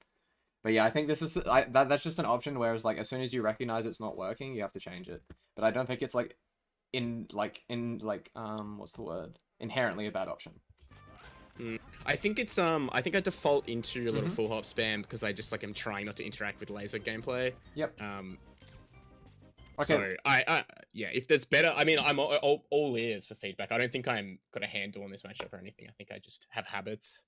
But yeah, I think this is... that's just an option, whereas, like, as soon as you recognize it's not working, you have to change it. But I don't think it's, like, what's the word? Inherently a bad option. I think it's I think I default into a little full hop spam because I just like am trying not to interact with laser gameplay. Yep. Okay. So yeah, if there's better, I mean, I'm all ears for feedback. I don't think I'm got a handle on this matchup or anything. I think I just have habits.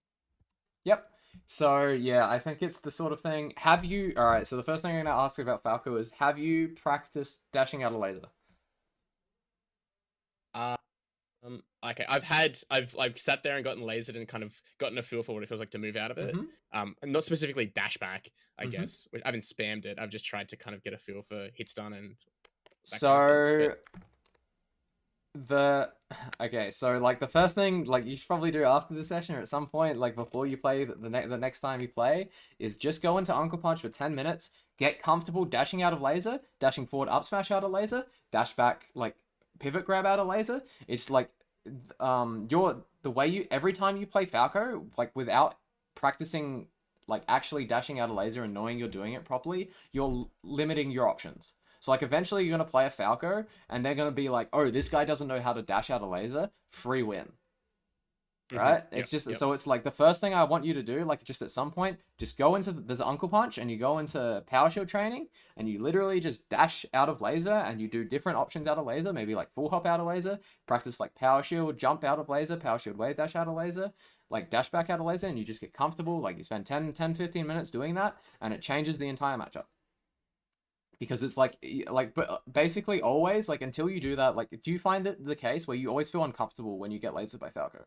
Yep. So yeah, I think it's the sort of thing. Have you? All right. So the first thing I'm gonna ask about Falco is, have you practiced dashing out a laser? Okay, I've sat there and gotten lasered and kind of gotten a feel for what it feels like to move out of it. And not specifically dash back, I guess. I haven't spammed it. I've just tried to kind of get a feel for hits done and. So okay, so like the first thing like you should probably do after the session or at some point, like before you play the next time you play, is just go into Uncle Punch for 10 minutes, get comfortable dashing out of laser, dashing forward up smash out of laser, dash back like pivot grab out of laser. It's like the way you every time you play Falco, like without practicing like actually dashing out a laser and knowing you're doing it properly, you're limiting your options. So like eventually you're gonna play a Falco and they're gonna be like, oh, this guy doesn't know how to dash out a laser, free win. Right? It's just so it's like the first thing I want you to do, like just at some point, just go into there's Uncle Punch and you go into Power Shield training and you literally just dash out of laser and you do different options out of laser, maybe like full hop out of laser, practice like Power Shield, jump out of laser, Power Shield wave dash out of laser, like dash back out of laser, and you just get comfortable, like you spend 10-15 minutes doing that and it changes the entire matchup. Because it's like but basically always, like until you do that, like do you find it the case where you always feel uncomfortable when you get lasered by Falco?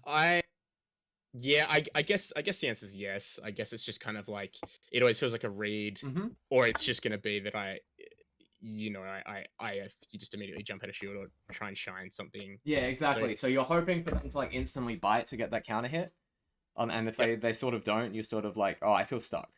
I guess the answer is yes. I guess it's just kind of like it always feels like a read, or it's just gonna be that you just immediately jump out of shield or try and shine something. Yeah, exactly. So you're hoping for them to like instantly bite to get that counter hit, and if they sort of don't, you're sort of like, oh, I feel stuck.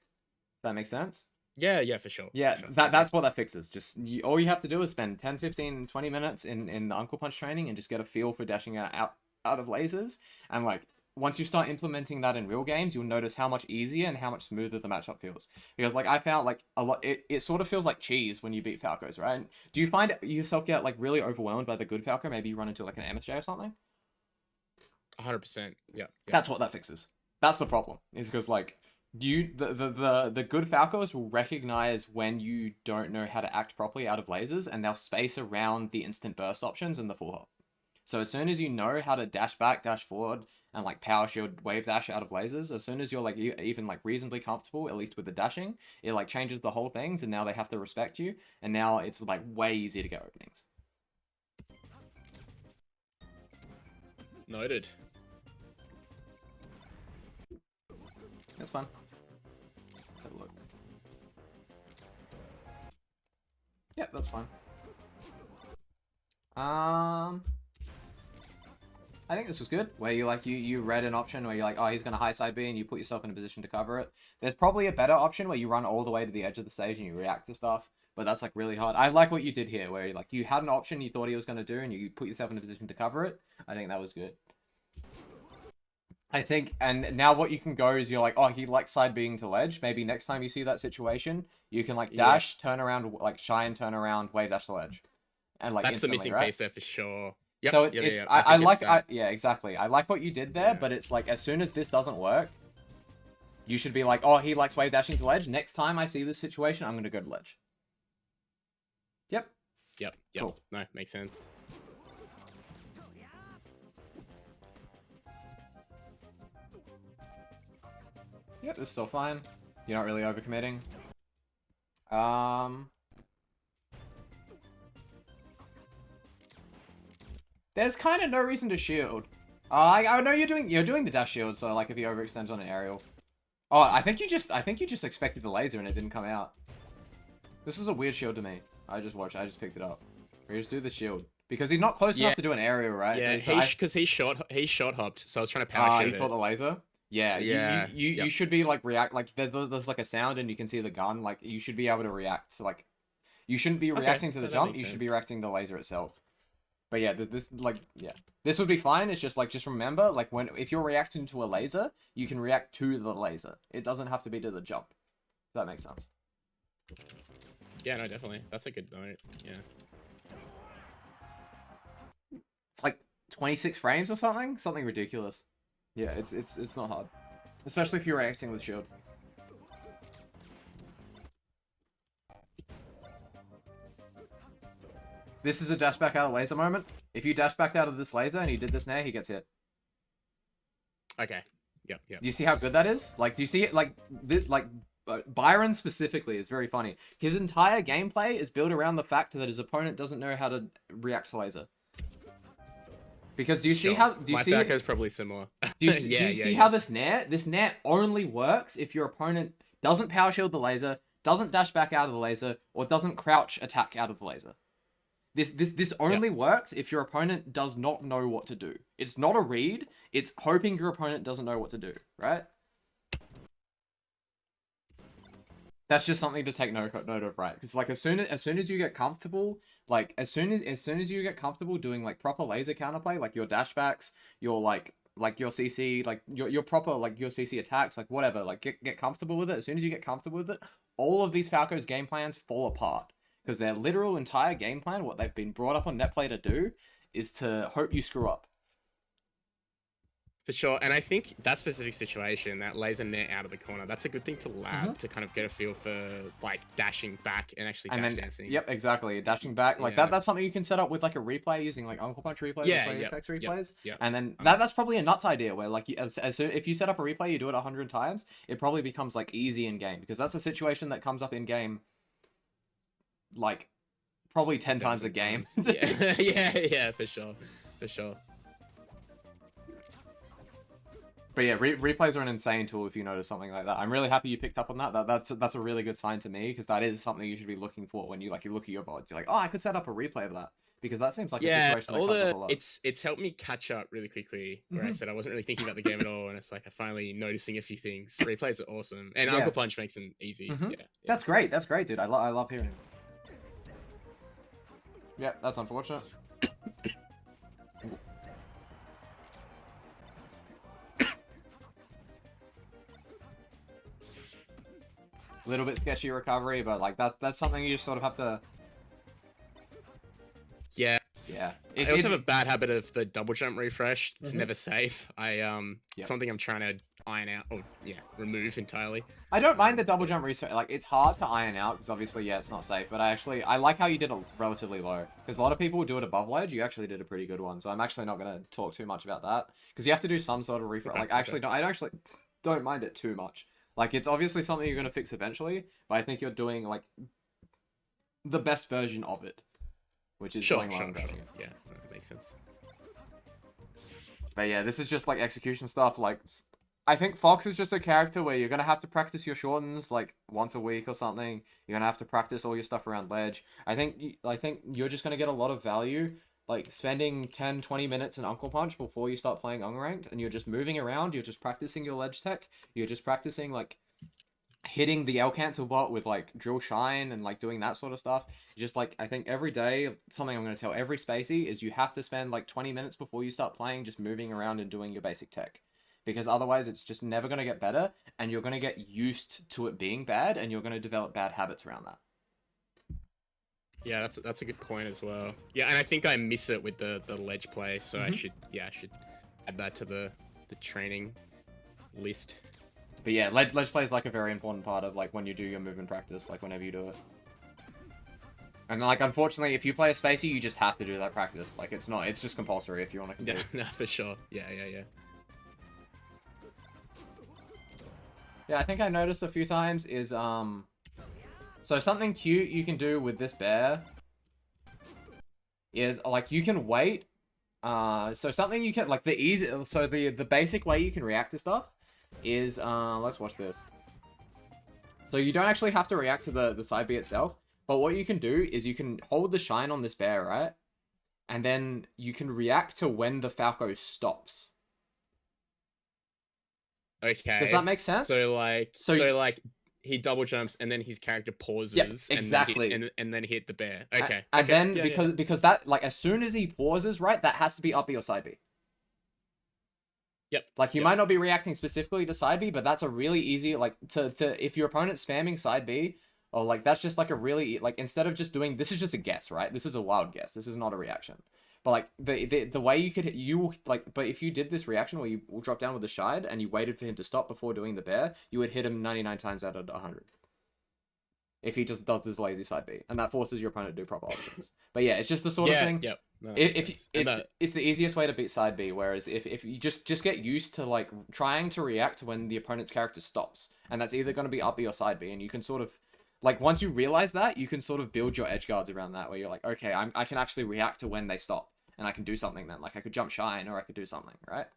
That makes sense? Yeah, for sure. Yeah, for sure. that's what that fixes. Just all you have to do is spend 10, 15, 20 minutes in the Uncle Punch training and just get a feel for dashing out of lasers. And like once you start implementing that in real games, you'll notice how much easier and how much smoother the matchup feels. Because like I found like a lot, it sort of feels like cheese when you beat Falcos, right? Do you find yourself get like really overwhelmed by the good Falco? Maybe you run into like an MSJ or something? 100%. Yeah. That's what that fixes. That's the problem. Is because like the good Falcos will recognize when you don't know how to act properly out of lasers, and they'll space around the instant burst options and the full hop. So as soon as you know how to dash back, dash forward, and like power shield, wave dash out of lasers, as soon as you're like even like reasonably comfortable, at least with the dashing, it like changes the whole things, and now they have to respect you, and now it's like way easier to get openings. Noted. That's fun. Let's have a look. Yep, that's fine. I think this was good, where you like you read an option where you're like, oh, he's gonna high side B, and you put yourself in a position to cover it. There's probably a better option where you run all the way to the edge of the stage and you react to stuff, but that's like really hard. I like what you did here, where like you had an option you thought he was gonna do, and you put yourself in a position to cover it. I think that was good. I think, and now what you can go is you're like, oh, he likes side being to ledge. Maybe next time you see that situation, you can like dash, turn around, like shy and turn around, wave dash to ledge, and like that's the missing piece there for sure. Yep, so it's I like yeah, exactly. I like what you did there, but it's like as soon as this doesn't work, you should be like, oh, he likes wave dashing to ledge. Next time I see this situation, I'm gonna go to ledge. Yep. Cool. No, makes sense. Yep, this is still fine. You're not really overcommitting. There's kind of no reason to shield. I know you're doing the dash shield, so like if he overextends on an aerial. Oh, I think you just expected the laser and it didn't come out. This is a weird shield to me. I just picked it up. We just do the shield. Because he's not close enough to do an aerial, right? Yeah, because he's short hopped, so I was trying to power shield he thought the laser? Yeah, yeah. You should be like react like there's like a sound and you can see the gun. Like you should be able to react to like you shouldn't be reacting to the jump, you should be reacting to the laser itself. But yeah, this would be fine. It's just remember, like if you're reacting to a laser, you can react to the laser. It doesn't have to be to the jump. If that makes sense. Yeah, no, definitely. That's a good note. Yeah. It's like 26 frames or something? Something ridiculous. Yeah, it's not hard. Especially if you're reacting with shield. This is a dash back out of laser moment. If you dash back out of this laser and he did this now, he gets hit. Okay. Yep. Do you see how good that is? Like, do you see it? Like, Byron specifically is very funny. His entire gameplay is built around the fact that his opponent doesn't know how to react to laser. Because do you see how... My Falco is probably similar. Do you see how this Nair only works if your opponent doesn't power shield the laser, doesn't dash back out of the laser, or doesn't crouch attack out of the laser. This only works if your opponent does not know what to do. It's not a read, it's hoping your opponent doesn't know what to do, right? That's just something to take note of, right? Because like as soon as you get comfortable, like as soon as you get comfortable doing like proper laser counterplay, like your dashbacks, your like your CC, like your proper like your CC attacks, like whatever, like get comfortable with it. As soon as you get comfortable with it, all of these Falco's game plans fall apart because their literal entire game plan, what they've been brought up on netplay to do, is to hope you screw up. For sure, and I think that specific situation, that laser net out of the corner, that's a good thing to lab to kind of get a feel for like dashing back and actually dancing. Yep, exactly. Dashing back, like that's something you can set up with like a replay using like Uncle Punch replays, or text replays. And then that's probably a nuts idea where like as soon if you set up a replay, you do it 100 times, it probably becomes like easy in game because that's a situation that comes up in game like probably 10 times a game. yeah, for sure. But yeah, replays are an insane tool if you notice something like that. I'm really happy you picked up on that. That's a really good sign to me because that is something you should be looking for when you look at your VOD. You're like, oh, I could set up a replay of that because that seems like a situation that comes up a lot. It's helped me catch up really quickly where I said I wasn't really thinking about the game at all, and it's like I finally noticing a few things. Replays are awesome, and Uncle Punch makes them easy. That's great, dude. I love hearing it. Yeah, that's unfortunate. Little bit sketchy recovery, but like that's something you just sort of have to. Yeah. I also have a bad habit of the double jump refresh. It's never safe. Something I'm trying to iron out or remove entirely. I don't mind the double jump reset. Like it's hard to iron out because obviously it's not safe. But I like how you did it relatively low because a lot of people do it above ledge. You actually did a pretty good one, so I'm actually not gonna talk too much about that because you have to do some sort of refresh. I actually don't mind it too much. Like, it's obviously something you're going to fix eventually, but I think you're doing, like, the best version of it. Which is going long. Yeah, that makes sense. But yeah, this is just, like, execution stuff. Like, I think Fox is just a character where you're going to have to practice your shortens, like, once a week or something. You're going to have to practice all your stuff around ledge. I think you're just going to get a lot of value like spending 10-20 minutes in Uncle Punch before you start playing unranked, and you're just moving around, you're just practicing your ledge tech, you're just practicing like hitting the L cancel bot with like drill shine and like doing that sort of stuff. Just like I think every day, something I'm going to tell every spacey is you have to spend like 20 minutes before you start playing just moving around and doing your basic tech, because otherwise it's just never going to get better, and you're going to get used to it being bad, and you're going to develop bad habits around that. Yeah, that's a good point as well. Yeah, and I think I miss it with the ledge play, so I should add that to the training list. But yeah, ledge play is like a very important part of like when you do your movement practice, like whenever you do it. And like unfortunately, if you play a spacey, you just have to do that practice. Like it's just compulsory if you want to compete. Yeah, no, for sure. Yeah. Yeah, I think I noticed a few times is so something cute you can do with this bear is like you can wait So something you can like the basic way you can react to stuff is let's watch this. So you don't actually have to react to the side B itself, but what you can do is you can hold the shine on this bear, right? And then you can react to when the Falco stops. Okay. Does that make sense? So like he double jumps and then his character pauses. Yeah, exactly. And then hit the bear. Okay. And okay. then Yeah, because that like as soon as he pauses, right, that has to be up B or side B. Yep. Like you might not be reacting specifically to side B, but that's a really easy like to if your opponent's spamming side B, or like that's just like a really like instead of just doing this is just a guess, right? This is a wild guess. This is not a reaction. But like the way you could but if you did this reaction where you drop down with the shide and you waited for him to stop before doing the bear, you would hit him 99 times out of 100. If he just does this lazy side B, and that forces your opponent to do proper options. But yeah, it's just the sort of thing. Yep. No, if it's the easiest way to beat side B. Whereas if you just get used to like trying to react when the opponent's character stops, and that's either going to be up B or side B, and you can sort of like once you realize that, you can sort of build your edge guards around that, where you're like, okay, I can actually react to when they stop, and I can do something then. Like I could jump shine, or I could do something, right?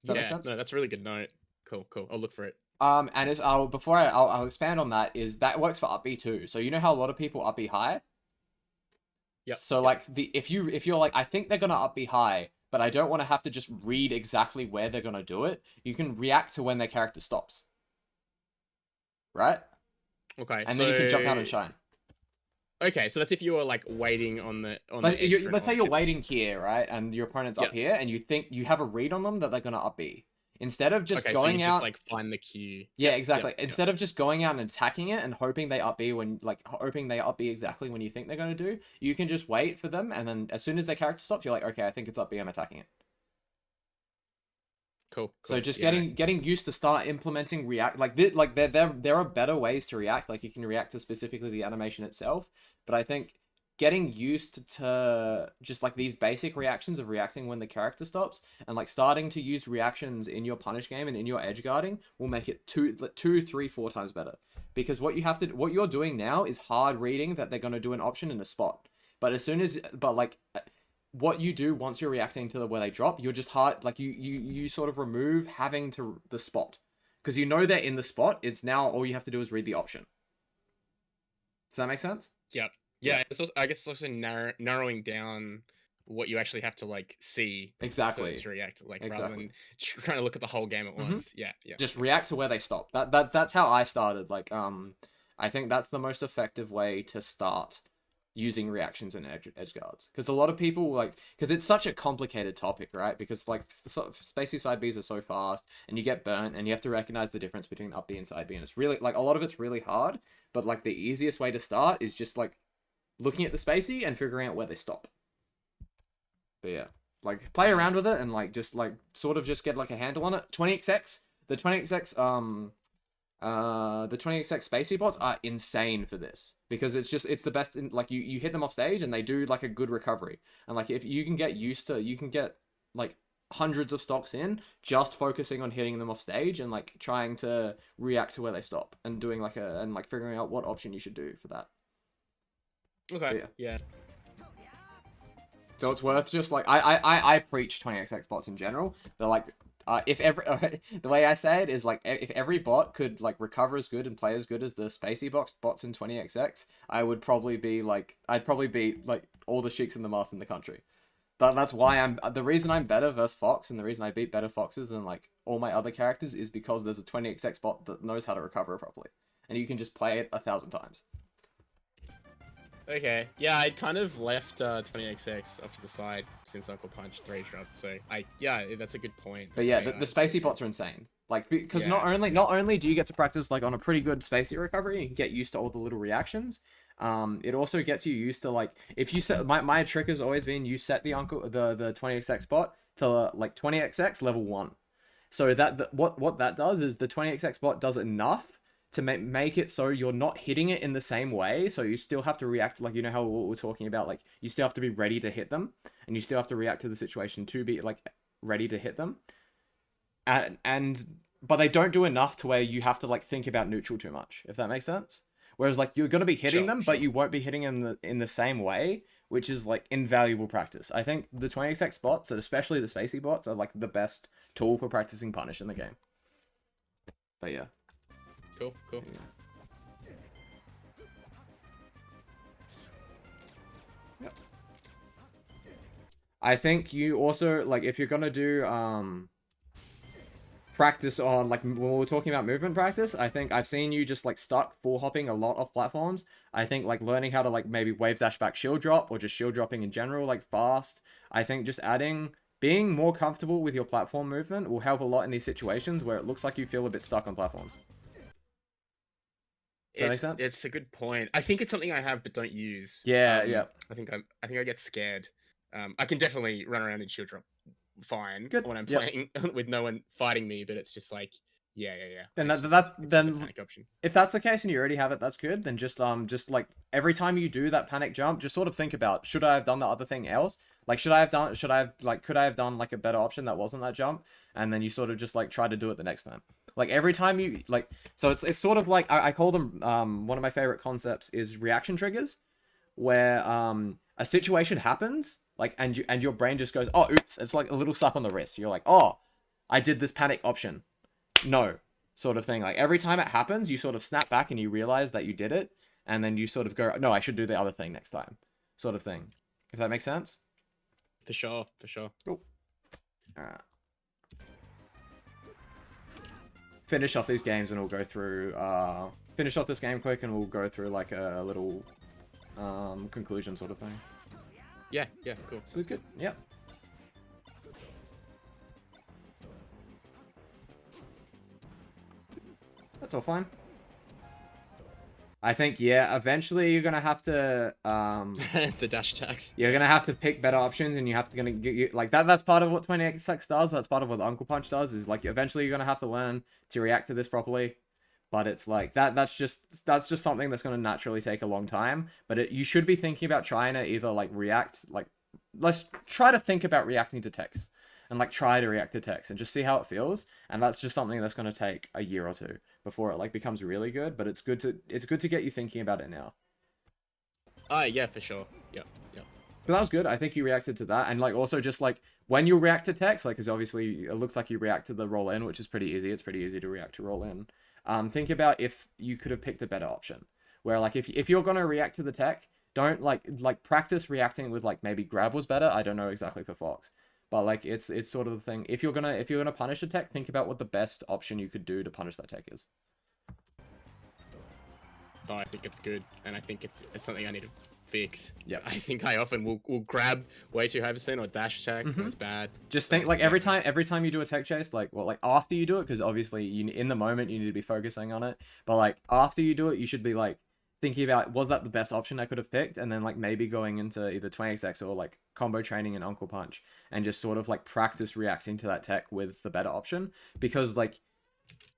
Does that make sense? No, that's a really good note. Cool. I'll look for it. And as I'll expand on that is that works for up B too. So you know how a lot of people up B high. Yep. So like if you're like I think they're gonna up B high, but I don't want to have to just read exactly where they're gonna do it. You can react to when their character stops. Right. Okay. And then you can jump out and shine. Okay, so that's if you're like waiting on the let's say you're waiting here, right, and your opponent's up here, and you think you have a read on them that they're gonna up B. Instead of just going so you out, just like find the queue. Yeah, exactly. Instead of just going out and attacking it and hoping they up B exactly when you think they're gonna do, you can just wait for them, and then as soon as their character stops, you're like, okay, I think it's up B, I'm attacking it. Cool. So just getting used to start implementing react there are better ways to react. Like you can react to specifically the animation itself, but I think getting used to just like these basic reactions of reacting when the character stops and like starting to use reactions in your punish game and in your edge guarding will make it 2, 3, 4 times better. Because what you're doing now is hard reading that they're going to do an option in a spot. But what you do once you're reacting to where they drop, you're just hard, like you sort of remove having to the spot. Because you know they're in the spot, it's now all you have to do is read the option. Does that make sense? Yep. Yeah, it's also, I guess it's also narrowing down what you actually have to like see exactly to react, like rather than trying to look at the whole game at once. Yeah. Just react to where they stop. That's how I started. Like I think that's the most effective way to start using reactions and edge guards, because a lot of people because it's such a complicated topic, right? Because like spacey side Bs are so fast and you get burnt and you have to recognize the difference between up B and side B, and it's really like a lot of it's really hard, but like the easiest way to start is just like looking at the spacey and figuring out where they stop. But yeah, like play around with it and like just like sort of just get like a handle on it. The 20XX spacey bots are insane for this, because it's the best in like you hit them off stage and they do like a good recovery, and like if you can get used to, you can get like hundreds of stocks in just focusing on hitting them off stage and like trying to react to where they stop and doing and figuring out what option you should do for that. Okay. Yeah. So it's worth just like I preach 20XX bots in general. They're like if every the way I say it is like if every bot could like recover as good and play as good as the spacey bots in 20XX, I'd probably beat like all the sheiks and the Marths in the country. That's why the reason I'm better versus Fox, and the reason I beat better Foxes than like all my other characters is because there's a 20XX bot that knows how to recover properly, and you can just play it 1,000 times. Okay, yeah, I kind of left 20XX off to the side since Uncle Punch 3 dropped, so that's a good point. But yeah, the spacey bots are insane. Like, because not only do you get to practice like on a pretty good spacey recovery, you can get used to all the little reactions. It also gets you used to like if you set my trick has always been you set the 20XX bot to like 20XX level 1, so that what that does is the 20XX bot does enough to make it so you're not hitting it in the same way, so you still have to react, like, you know how we're talking about, like, you still have to be ready to hit them, and you still have to react to the situation to be, like, ready to hit them. But they don't do enough to where you have to, like, think about neutral too much, if that makes sense. Whereas, like, you're going to be hitting them, but you won't be hitting them in the same way, which is like invaluable practice. I think the 20xx bots, and especially the spacey bots, are like the best tool for practicing punish in the game. But yeah. Cool. Yeah. Yep. I think you also, like, if you're gonna do practice on, like, when we're talking about movement practice, I think I've seen you just like stuck full hopping a lot of platforms. I think like learning how to like maybe wave dash back shield drop, or just shield dropping in general, like fast. I think just being more comfortable with your platform movement will help a lot in these situations where it looks like you feel a bit stuck on platforms. Does that make sense? It's a good point. I think it's something I have but don't use. Yeah. I think I get scared. I can definitely run around in shield drop fine Good. when I'm playing with no one fighting me, but it's just like yeah. Then It's then just a panic option. if that's the case and you already have it, that's good. Then just like every time you do that panic jump, just sort of think about, should I have done the other thing else? Like could I have done like a better option that wasn't that jump? And then you sort of just like try to do it the next time. Like every time you like, so it's sort of like I call them one of my favorite concepts is reaction triggers, where a situation happens, like, and your brain just goes, oh oops, it's like a little slap on the wrist. You're like, oh, I did this panic option. No, sort of thing. Like every time it happens, you sort of snap back and you realize that you did it, and then you sort of go, no, I should do the other thing next time, sort of thing. If that makes sense. For sure. Cool. Alright. Finish off these games and we'll go through, finish off this game quick and we'll go through like a little conclusion sort of thing. Yeah, cool. So good. Yep. That's all fine. I think, yeah, eventually you're gonna have to the dash attacks. You're gonna have to pick better options, and you have to like that's part of what 20xx does. That's part of what the Uncle Punch does. Is like eventually you're gonna have to learn to react to this properly. But it's like that's just something that's gonna naturally take a long time. But you should be thinking about trying to either like react, like let's try to think about reacting to text, and like try to react to text and just see how it feels. And that's just something that's gonna take a year or two before it like becomes really good. But it's good to get you thinking about it now. Yeah, for sure. Yep. So that was good. I think you reacted to that, and like also just like when you react to text, like because obviously it looked like you react to the roll in, which is pretty easy. It's pretty easy to react to roll in. Think about if you could have picked a better option. Where like if you're gonna react to the tech, don't like practice reacting with like maybe grab was better. I don't know exactly for Fox, but like it's sort of the thing. If you're gonna punish a tech, think about what the best option you could do to punish that tech is. Oh, I think it's good, and I think it's something I need to fix. Yeah, I think I often will grab way too high percent or dash attack. Mm-hmm. It's bad. Just think like every time you do a tech chase, like like after you do it, because obviously in the moment you need to be focusing on it. But like after you do it, you should be like thinking about, was that the best option I could have picked, and then like maybe going into either 20xx or like combo training and Uncle Punch, and just sort of like practice reacting to that tech with the better option, because like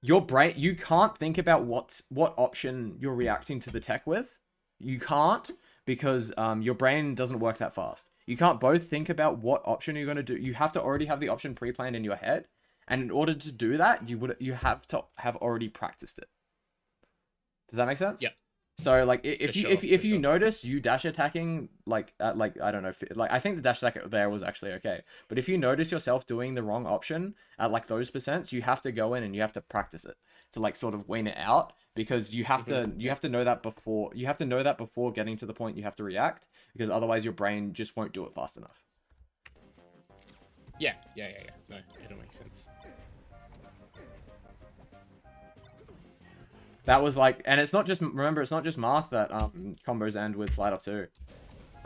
your brain, you can't think about what option you're reacting to the tech with. You can't, because your brain doesn't work that fast. You can't both think about what option you're going to do. You have to already have the option pre-planned in your head. And in order to do that, you have to have already practiced it. Does that make sense? Yep. So like if you sure. notice you dash attacking like at like I don't know, like I think the dash attack there was actually okay. But if you notice yourself doing the wrong option at like those percents, you have to go in and you have to practice it to like sort of wean it out, because you have to know that before getting to the point you have to react, because otherwise your brain just won't do it fast enough. Yeah. No, it'll make sense. That was like, and it's not just Marth that combos end with slide off too.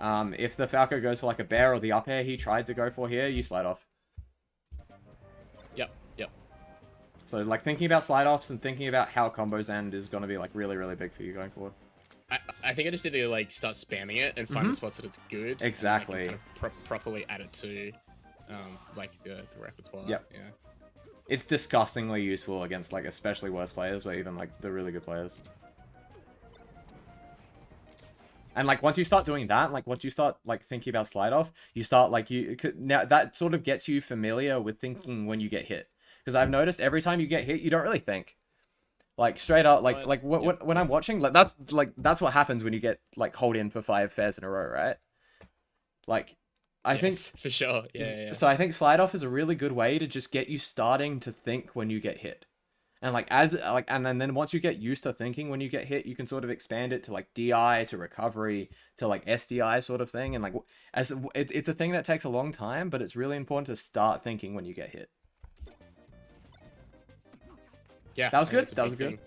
If the Falco goes for like a bear or the up air he tried to go for here, you slide off. Yep. So like thinking about slide offs and thinking about how combos end is going to be like really, really big for you going forward. I think I just need to like start spamming it and find the spots that it's good. Exactly. And kind of properly add it to like the repertoire. Yep. Yeah. It's disgustingly useful against like especially worse players, or even like the really good players. And like once you start doing that, like once you start like thinking about slide off, you start like now that sort of gets you familiar with thinking when you get hit. Because I've noticed every time you get hit, you don't really think. Like straight up, when I'm watching, like that's what happens when you get like hold in for 5 fairs in a row, right? Like, I think Yes, for sure. Yeah. so. I think slide off is a really good way to just get you starting to think when you get hit. And like as like and then once you get used to thinking when you get hit, you can sort of expand it to like DI to recovery to like SDI sort of thing. And like as it's a thing that takes a long time, but it's really important to start thinking when you get hit. Yeah, That was I good. think it's a That was big good. thing.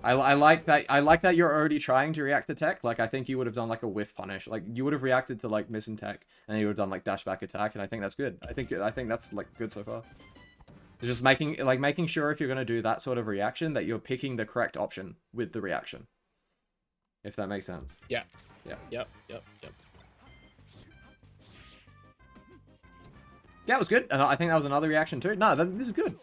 I like that. I like that you're already trying to react to tech. Like I think you would have done like a whiff punish. Like you would have reacted to like missing tech, and then you would have done like dash back attack. And I think that's good. I think that's like good so far. Just making sure if you're gonna do that sort of reaction that you're picking the correct option with the reaction. If that makes sense. Yeah. Yeah. Yep. Yeah, it was good, and I think that was another reaction too. No, this is good.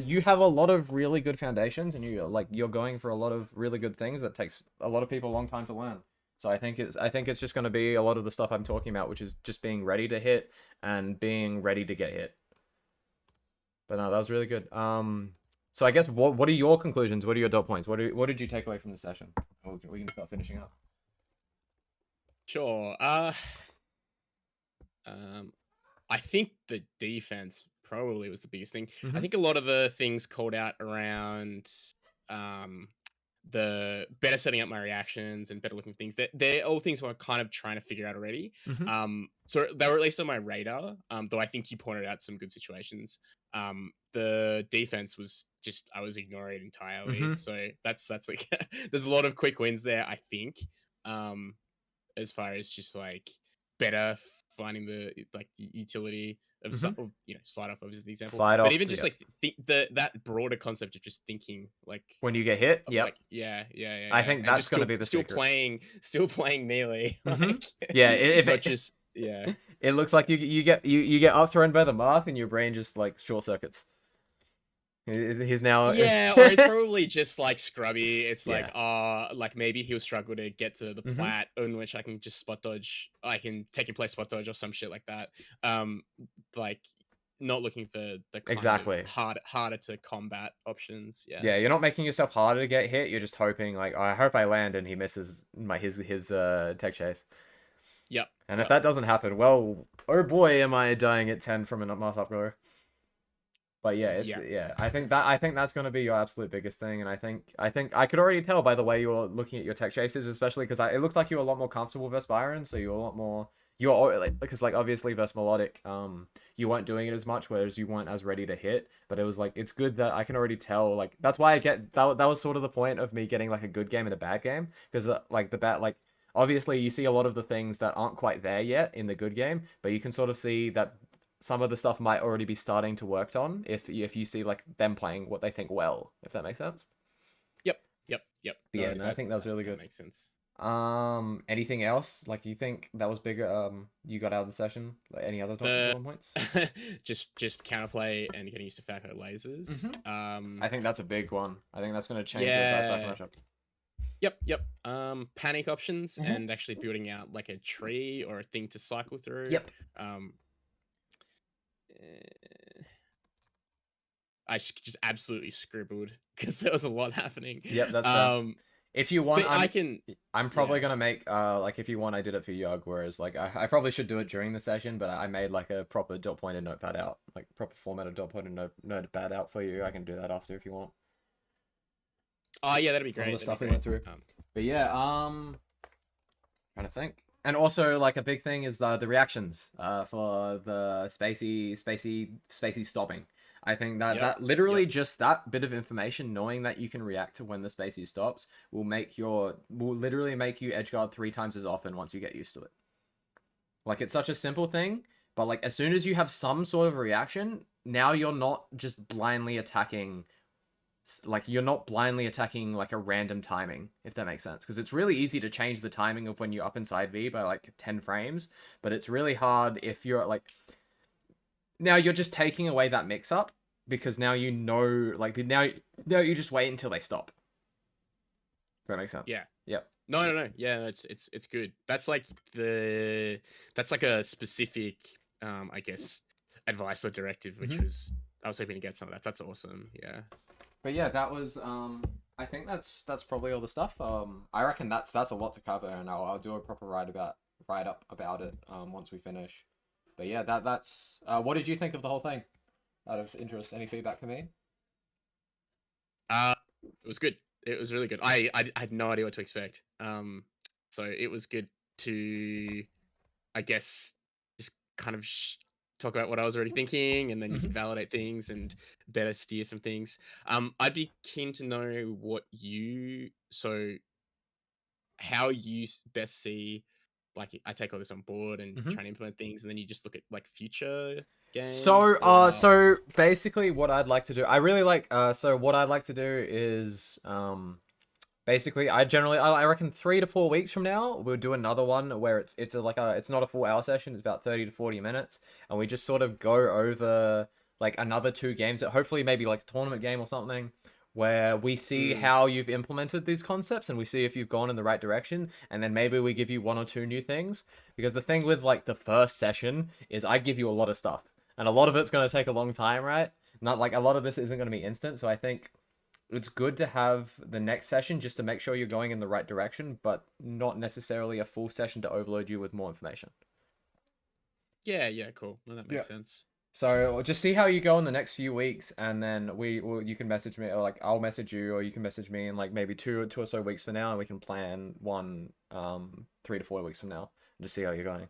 You have a lot of really good foundations, and you're going for a lot of really good things that takes a lot of people a long time to learn. So I think it's just going to be a lot of the stuff I'm talking about, which is just being ready to hit and being ready to get hit. But no, that was really good. So I guess what are your conclusions? What are your dot points? What did you take away from the session? We can start finishing up. Sure. I think the defense probably was the biggest thing. I think a lot of the things called out around the better setting up my reactions and better looking for things, they're all things I'm kind of trying to figure out already. So they were at least on my radar, though I think you pointed out some good situations. The defense was just, I was ignoring it entirely. So that's like there's a lot of quick wins there, I think. As far as just like better finding the like the utility of slide off was the example. Slide off, but even just like that broader concept of just thinking like when you get hit. Yep. Like, yeah. I think that's going to be the still secret. playing melee. Like, yeah, if not it just yeah. It looks like you get up thrown by the Marth and your brain just like short circuits. He's now Yeah, or it's probably just like scrubby. It's Yeah. like maybe he'll struggle to get to the plat, in which I can just spot dodge. I can take and play spot dodge or some shit like that. Like not looking for the kind Exactly. of harder to combat options. Yeah. Yeah, you're not making yourself harder to get hit. You're just hoping like, I hope I land and he misses his tech chase. Yep. And if that doesn't happen, well, oh boy, am I dying at 10 from a Marth upgrower. But yeah, I think that's going to be your absolute biggest thing, and I think I could already tell by the way you're looking at your tech chases, especially because it looked like you were a lot more comfortable versus Byron, so you're a lot more because like obviously versus Melodic, you weren't doing it as much, whereas you weren't as ready to hit. But it was like it's good that I can already tell, like that's why I get that was sort of the point of me getting like a good game and a bad game, because like the bad, like obviously you see a lot of the things that aren't quite there yet in the good game, but you can sort of see that some of the stuff might already be starting to worked on if you see like them playing what they think well, if that makes sense. Yep. Yeah, I think that was really good. Makes sense. Anything else like you think that was bigger you got out of the session, like any other points? just counterplay and getting used to Falco lasers. I think that's a big one. I think that's going to change the entire matchup. Yep. Panic options and actually building out like a tree or a thing to cycle through. Yep. I just absolutely scribbled because there was a lot happening. Yep, that's fair. If you want, I'm probably gonna make like if you want, I did it for Yug, whereas like I probably should do it during the session, but I made like a proper dot pointed notepad out, like proper formatted dot pointed notepad out for you. I can do that after if you want. Oh yeah, that'd be great. All the stuff we went through. But yeah, trying to think. And also, like, a big thing is the reactions for the spacey stopping. I think that literally just that bit of information, knowing that you can react to when the spacey stops, will literally make you edgeguard 3 times as often once you get used to it. Like, it's such a simple thing, but like as soon as you have some sort of reaction, now you're not just blindly attacking. Like, you're not blindly attacking like a random timing, if that makes sense. Because it's really easy to change the timing of when you're up inside V by like 10 frames, but it's really hard if you're like... Now you're just taking away that mix-up, because now you know, like, now you just wait until they stop. If that makes sense. Yeah. Yep. No. Yeah, it's good. That's like a specific, I guess, advice or directive, which was... I was hoping to get some of that. That's awesome. Yeah. But yeah, that was I think that's probably all the stuff. I reckon that's a lot to cover, and I'll do a proper write up about it once we finish. But yeah, that's what did you think of the whole thing? Out of interest, any feedback for me? It was good. It was really good. I had no idea what to expect. So it was good to, I guess, just kind of talk about what I was already thinking, and then you can validate things and better steer some things. I'd be keen to know how you best see, like, I take all this on board and try and implement things, and then you just look at like future games, or So basically, what I'd like to do, I really like, so what I'd like to do is, basically, I reckon 3 to 4 weeks from now, we'll do another one where it's not a full hour session, it's about 30 to 40 minutes, and we just sort of go over like another 2 games that hopefully maybe like a tournament game or something, where we see how you've implemented these concepts and we see if you've gone in the right direction, and then maybe we give you 1 or 2 new things. Because the thing with like the first session is I give you a lot of stuff, and a lot of it's going to take a long time, right? Not like a lot of this isn't going to be instant, so I think it's good to have the next session just to make sure you're going in the right direction, but not necessarily a full session to overload you with more information. yeah, cool. No, that makes sense. So just see how you go in the next few weeks, and then you can message me, or like I'll message you, or you can message me in like maybe two or so weeks from now, and we can plan one 3 to 4 weeks from now and just see how you're going.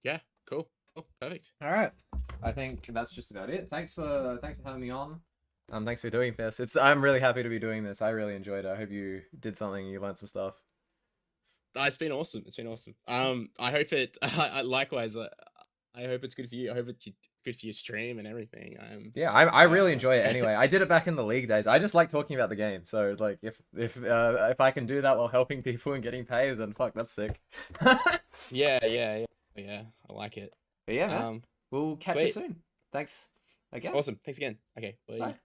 Yeah, cool. Oh, perfect. All right, I think that's just about it. Thanks for having me on. Thanks for doing this. I'm really happy to be doing this. I really enjoyed it. I hope you did something. You learned some stuff. It's been awesome. It's been awesome. I hope it. Likewise. I hope it's good for you. I hope it's good for your stream and everything. Yeah, I really enjoy it anyway. I did it back in the league days. I just like talking about the game. So like, if I can do that while helping people and getting paid, then fuck, that's sick. Yeah. I like it. But yeah, man. We'll catch you soon. Thanks again. Awesome. Thanks again. Okay. Bye.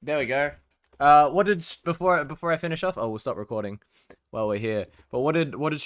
There we go. What did before I finish off? Oh, we'll stop recording while we're here. But what did stream